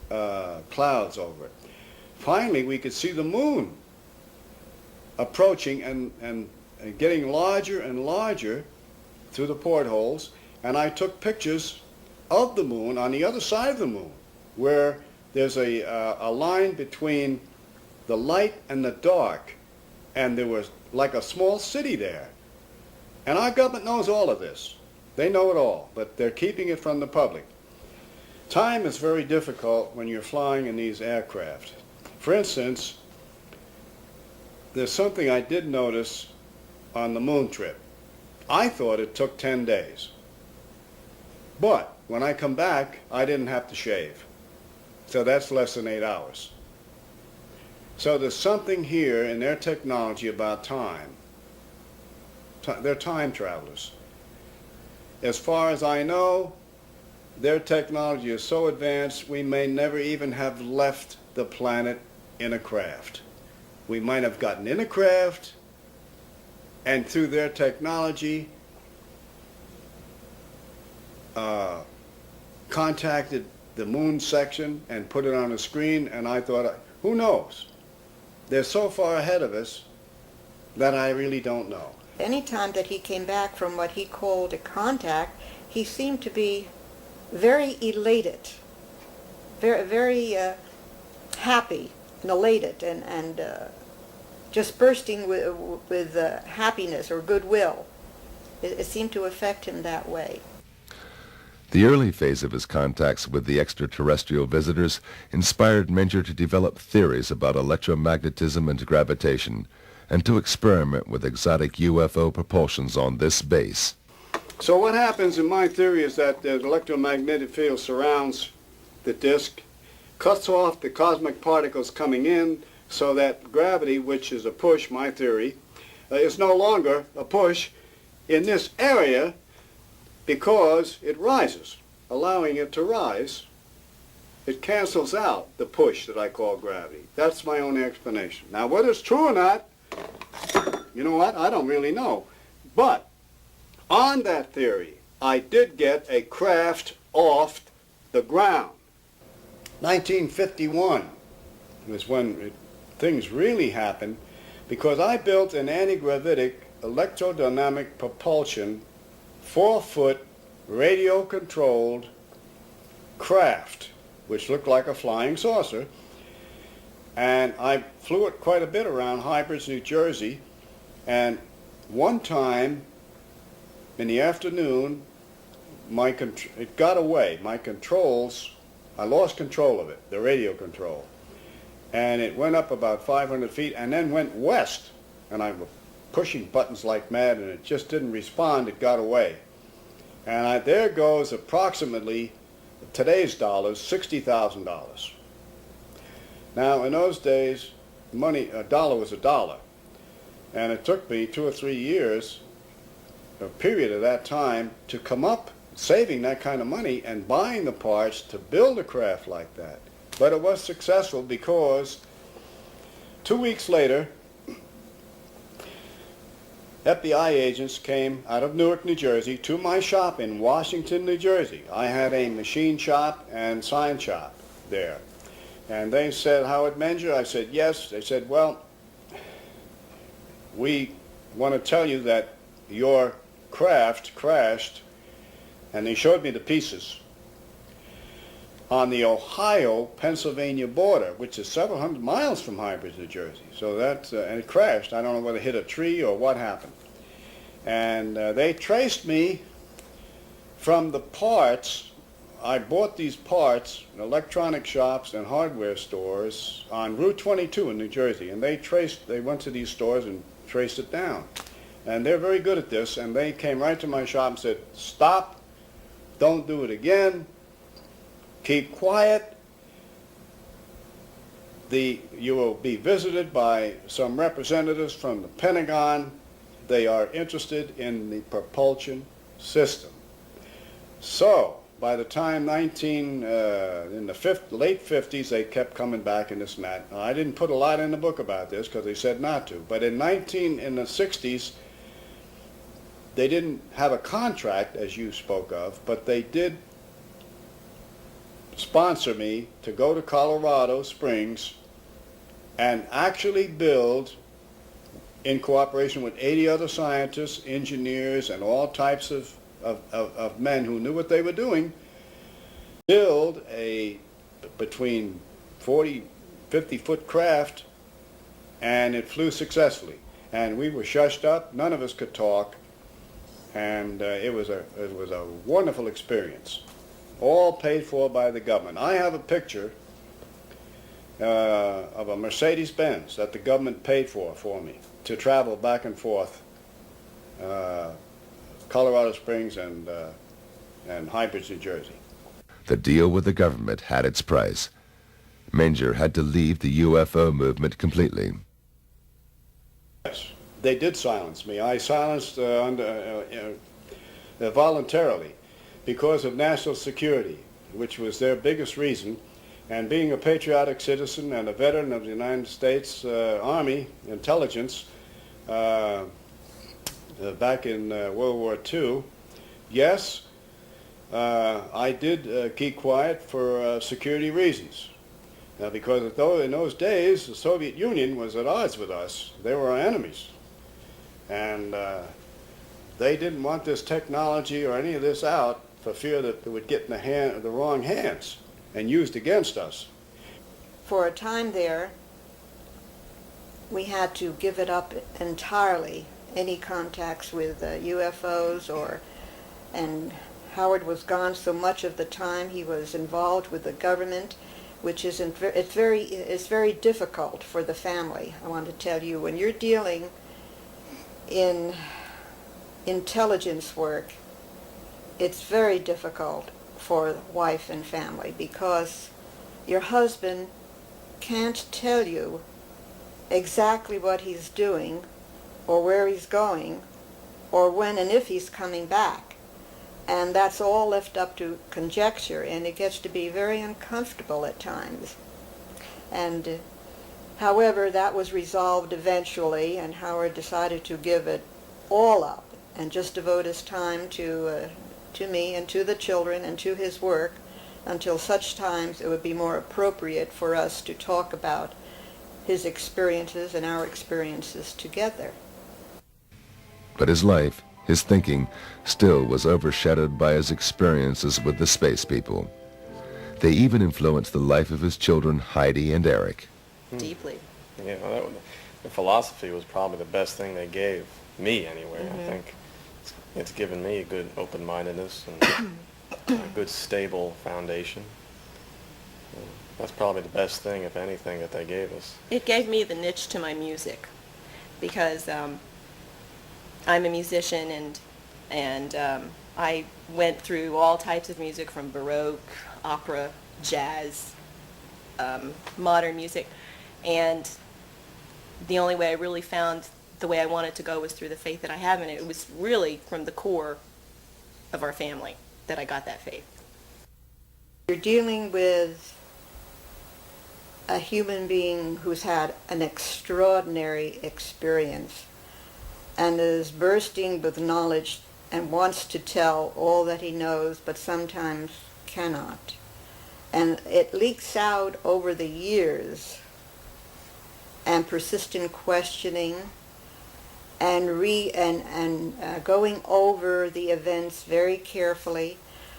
clouds over it. Finally, we could see the moon approaching and getting larger and larger through the portholes, and I took pictures of the moon on the other side of the moon, where there's a line between the light and the dark, and there was like a small city there. And our government knows all of this. They know it all, but they're keeping it from the public. Time is very difficult when you're flying in these aircraft. For instance, there's something I did notice on the moon trip. I thought it took 10 days. But when I come back, I didn't have to shave. So that's less than 8 hours. So there's something here in their technology about time. They're time travelers. As far as I know, their technology is so advanced we may never even have left the planet in a craft. We might have gotten in a craft and through their technology contacted the moon section and put it on a screen, and I thought, who knows? They're so far ahead of us that I really don't know. Any time that he came back from what he called a contact, he seemed to be very elated, very happy and elated, and just bursting with happiness or goodwill. It seemed to affect him that way. The early phase of his contacts with the extraterrestrial visitors inspired Menger to develop theories about electromagnetism and gravitation, and to experiment with exotic UFO propulsions on this base. So what happens in my theory is that the electromagnetic field surrounds the disk, cuts off the cosmic particles coming in, so that gravity, which is a push, my theory, is no longer a push in this area because it rises. Allowing it to rise, it cancels out the push that I call gravity. That's my own explanation. Now, whether it's true or not, you know what? I don't really know. But on that theory, I did get a craft off the ground. 1951 was when things really happened, because I built an anti-gravitic electrodynamic propulsion 4-foot radio-controlled craft, which looked like a flying saucer. And I flew it quite a bit around Hybrids, New Jersey. And one time in the afternoon, it got away. My controls, I lost control of it, the radio control. And it went up about 500 feet and then went west. And I was pushing buttons like mad, and it just didn't respond. It got away. And there goes approximately, today's dollars, $60,000. Now, in those days, money, a dollar was a dollar. And it took me 2 or 3 years, a period of that time, to come up saving that kind of money and buying the parts to build a craft like that. But it was successful because 2 weeks later, FBI agents came out of Newark, New Jersey, to my shop in Washington, New Jersey. I had a machine shop and sign shop there. And they said, Howard Menger? I said, yes. They said, well, we want to tell you that your craft crashed, and they showed me the pieces, on the Ohio-Pennsylvania border, which is several hundred miles from Hybrids, New Jersey. So that, and it crashed. I don't know whether it hit a tree or what happened. And they traced me from the parts. I bought these parts in electronic shops and hardware stores on Route 22 in New Jersey. And they went to these stores and traced it down. And they're very good at this. And they came right to my shop and said, stop, don't do it again. Keep quiet. You will be visited by some representatives from the Pentagon. They are interested in the propulsion system. So, by the time in the late 50s, they kept coming back in this and that. Now, I didn't put a lot in the book about this because they said not to. But in the 60s, they didn't have a contract, as you spoke of, but they did sponsor me to go to Colorado Springs and actually build, in cooperation with 80 other scientists, engineers, and all types of men who knew what they were doing, build a between 40, 50-foot craft, and it flew successfully. And we were shushed up, none of us could talk, And it was a wonderful experience, all paid for by the government. I have a picture of a Mercedes-Benz that the government paid for me to travel back and forth, Colorado Springs and Highbridge, New Jersey. The deal with the government had its price. Menger had to leave the UFO movement completely. Yes, they did silence me. I silenced voluntarily because of national security, which was their biggest reason. And being a patriotic citizen and a veteran of the United States Army intelligence back in World War II, yes, I did keep quiet for security reasons. Because in those days, the Soviet Union was at odds with us. They were our enemies. And they didn't want this technology or any of this out for fear that it would get in the wrong hands and used against us. For a time there, we had to give it up entirely, any contacts with UFOs and Howard was gone so much of the time. He was involved with the government, which it's very difficult for the family. I want to tell you, when you're dealing in intelligence work, it's very difficult for wife and family because your husband can't tell you exactly what he's doing or where he's going or when and if he's coming back. And that's all left up to conjecture, and it gets to be very uncomfortable at times. And however, that was resolved eventually, and Howard decided to give it all up and just devote his time to me and to the children and to his work until such times it would be more appropriate for us to talk about his experiences and our experiences together. But his life, his thinking, still was overshadowed by his experiences with the space people. They even influenced the life of his children, Heidi and Eric. Deeply. Yeah, the philosophy was probably the best thing they gave me anyway. I think it's given me a good open-mindedness and a good stable foundation. That's probably the best thing, if anything, that they gave us. It gave me the niche to my music because I'm a musician and I went through all types of music from Baroque, opera, jazz, modern music, and the only way I really found the way I wanted to go was through the faith that I have in it. It was really from the core of our family that I got that faith. You're dealing with a human being who's had an extraordinary experience and is bursting with knowledge and wants to tell all that he knows, but sometimes cannot. And it leaks out over the years, and persistent questioning and going over the events very carefully,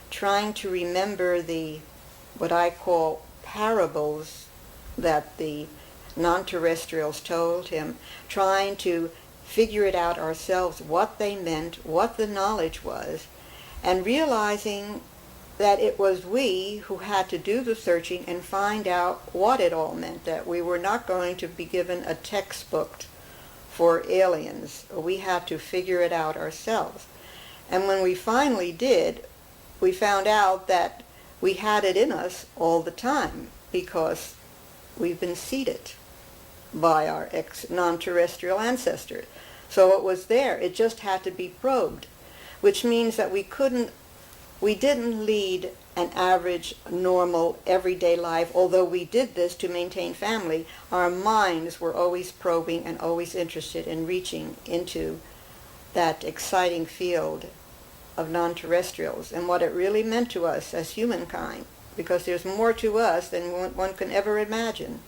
trying to remember what I call parables that the non-terrestrials told him, trying to figure it out ourselves, what they meant, what the knowledge was, and realizing that it was we who had to do the searching and find out what it all meant, that we were not going to be given a textbook for aliens. We had to figure it out ourselves. And when we finally did, we found out that we had it in us all the time because we've been seeded by our non-terrestrial ancestors. So it was there. It just had to be probed, which means that we didn't lead an average, normal, everyday life. Although we did this to maintain family, our minds were always probing and always interested in reaching into that exciting field of non-terrestrials and what it really meant to us as humankind, because there's more to us than one can ever imagine.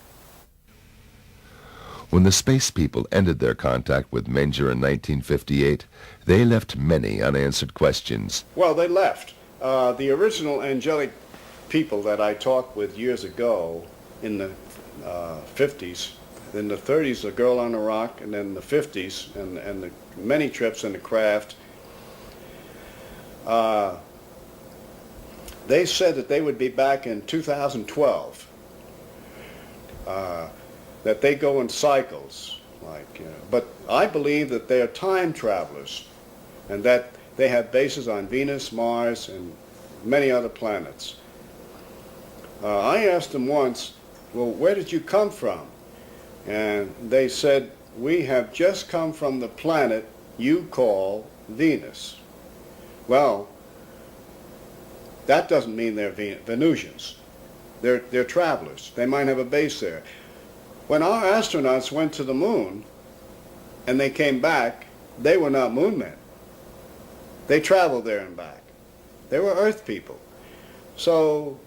When the space people ended their contact with Menger in 1958, they left many unanswered questions. Well, they left. The original angelic people that I talked with years ago in the 50s, in the 30s, A Girl on a Rock, and then the 50s, and the many trips in the craft, They said that they would be back in 2012. That they go in cycles, but I believe that they are time travelers, and that they have bases on Venus, Mars, and many other planets. I asked them once, well, where did you come from? And they said, we have just come from the planet you call Venus. Well, that doesn't mean they're Venusians. They're travelers. They might have a base there. When our astronauts went to the moon and they came back, they were not moon men. They traveled there and back. They were Earth people. So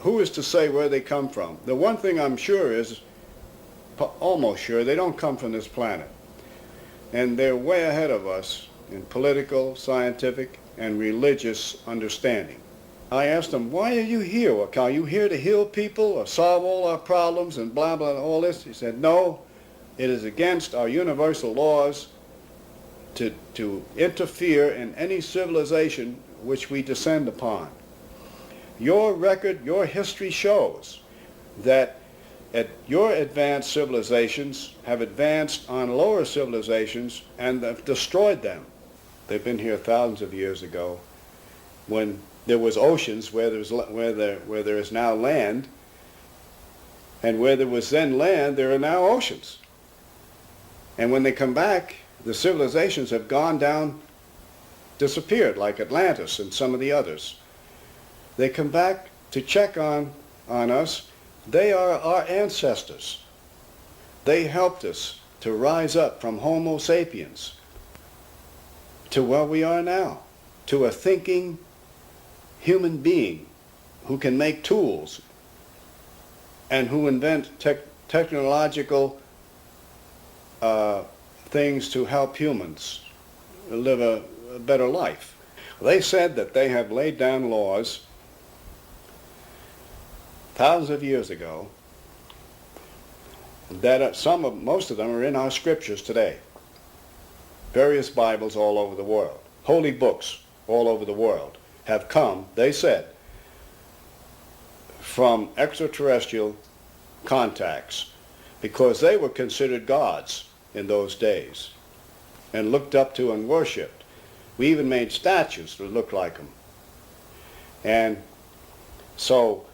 who is to say where they come from? The one thing I'm sure is, almost sure, they don't come from this planet. And they're way ahead of us in political, scientific, and religious understanding. I asked them, why are you here? Well, are you here to heal people or solve all our problems and blah, blah, all this? He said, no, it is against our universal laws to interfere in any civilization which we descend upon. Your record, your history shows that your advanced civilizations have advanced on lower civilizations and have destroyed them. They've been here thousands of years ago when there was oceans where there is now land, and where there was then land, there are now oceans. And when they come back, the civilizations have gone down, disappeared, like Atlantis and some of the others. They come back to check on us. They are our ancestors. They helped us to rise up from Homo sapiens to where we are now, to a thinking human being who can make tools and who invent technological things to help humans live a better life. They said that they have laid down laws thousands of years ago that most of them are in our scriptures today. Various Bibles all over the world, holy books all over the world have come, they said, from extraterrestrial contacts, because they were considered gods in those days and looked up to and worshipped. We even made statues that looked like them. And so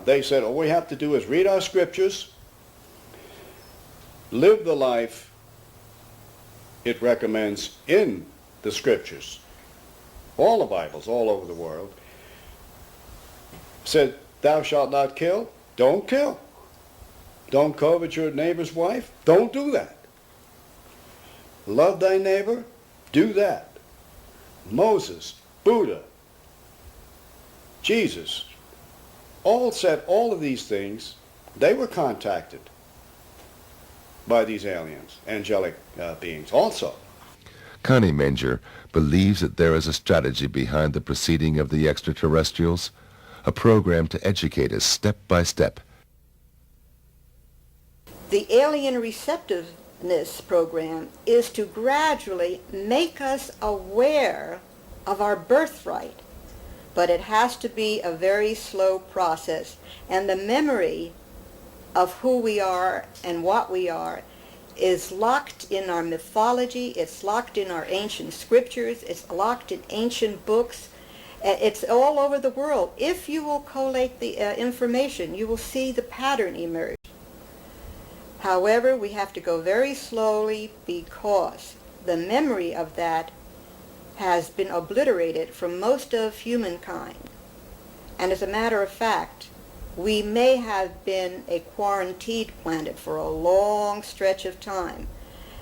they said, all we have to do is read our scriptures, live the life it recommends in the scriptures. All the Bibles all over the world said, thou shalt not kill, don't kill. Don't covet your neighbor's wife, don't do that. Love thy neighbor, do that. Moses, Buddha, Jesus, all said all of these things. They were contacted by these aliens, angelic beings also. Connie Manger believes that there is a strategy behind the proceeding of the extraterrestrials, a program to educate us step by step. The alien receptiveness program is to gradually make us aware of our birthright, but it has to be a very slow process, and the memory of who we are and what we are is locked in our mythology, it's locked in our ancient scriptures, it's locked in ancient books, it's all over the world. If you will collate the information, you will see the pattern emerge. However, we have to go very slowly because the memory of that has been obliterated from most of humankind. And as a matter of fact, we may have been a quarantined planet for a long stretch of time.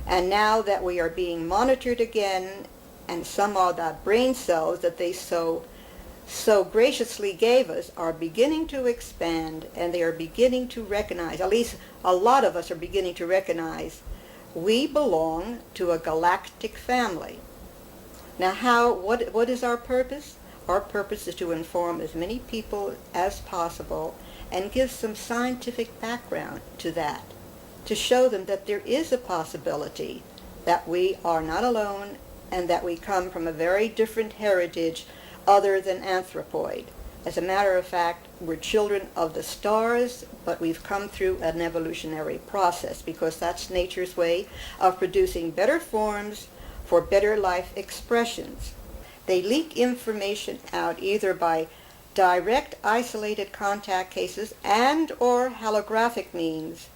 And now that we are being monitored again, and some of the brain cells that they so graciously gave us are beginning to expand, and they are beginning to recognize, at least a lot of us are beginning to recognize, we belong to a galactic family. Now what is our purpose? Our purpose is to inform as many people as possible and give some scientific background to that, to show them that there is a possibility that we are not alone and that we come from a very different heritage other than anthropoid. As a matter of fact, we're children of the stars, but we've come through an evolutionary process because that's nature's way of producing better forms for better life expressions. They leak information out either by direct isolated contact cases and or holographic means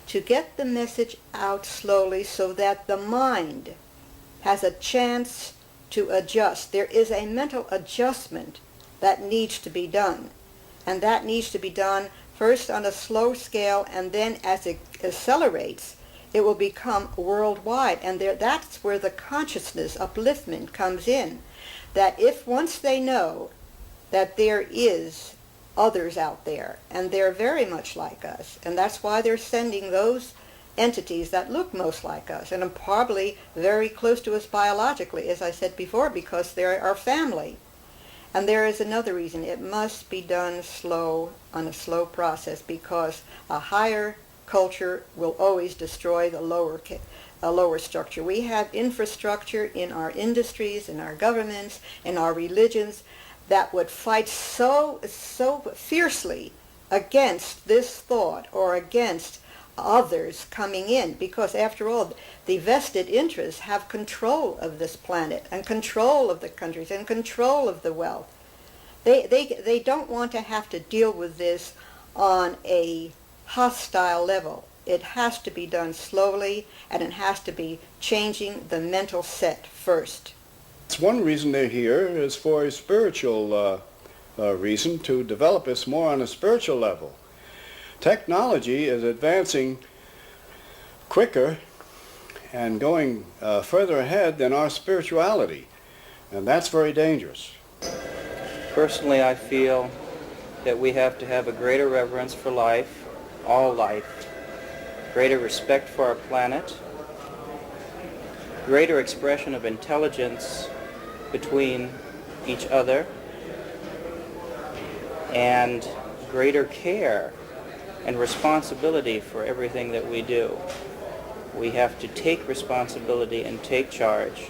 to get the message out slowly so that the mind has a chance to adjust. There is a mental adjustment that needs to be done. And that needs to be done first on a slow scale, and then as it accelerates, it will become worldwide. And that's where the consciousness upliftment comes in. That if once they know that there is others out there, and they're very much like us, and that's why they're sending those entities that look most like us, and are probably very close to us biologically, as I said before, because they're our family. And there is another reason. It must be done slow, on a slow process, because a higher culture will always destroy the lower structure. We have infrastructure in our industries, in our governments, in our religions that would fight so fiercely against this thought or against others coming in, because after all, the vested interests have control of this planet and control of the countries and control of the wealth. They don't want to have to deal with this on a hostile level. It has to be done slowly, and it has to be changing the mental set first. It's one reason they're here is for a spiritual reason, to develop us more on a spiritual level. Technology is advancing quicker and going further ahead than our spirituality, and that's very dangerous. Personally, I feel that we have to have a greater reverence for life, all life, greater respect for our planet, greater expression of intelligence between each other, and greater care and responsibility for everything that we do. We have to take responsibility and take charge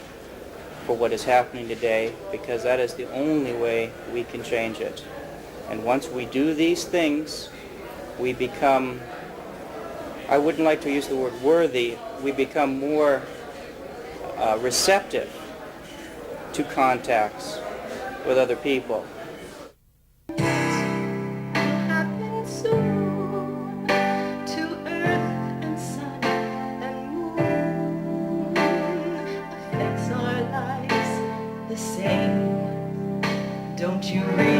for what is happening today, because that is the only way we can change it. And once we do these things, we become, I wouldn't like to use the word worthy, we become more receptive to contacts with other people. Don't you realize?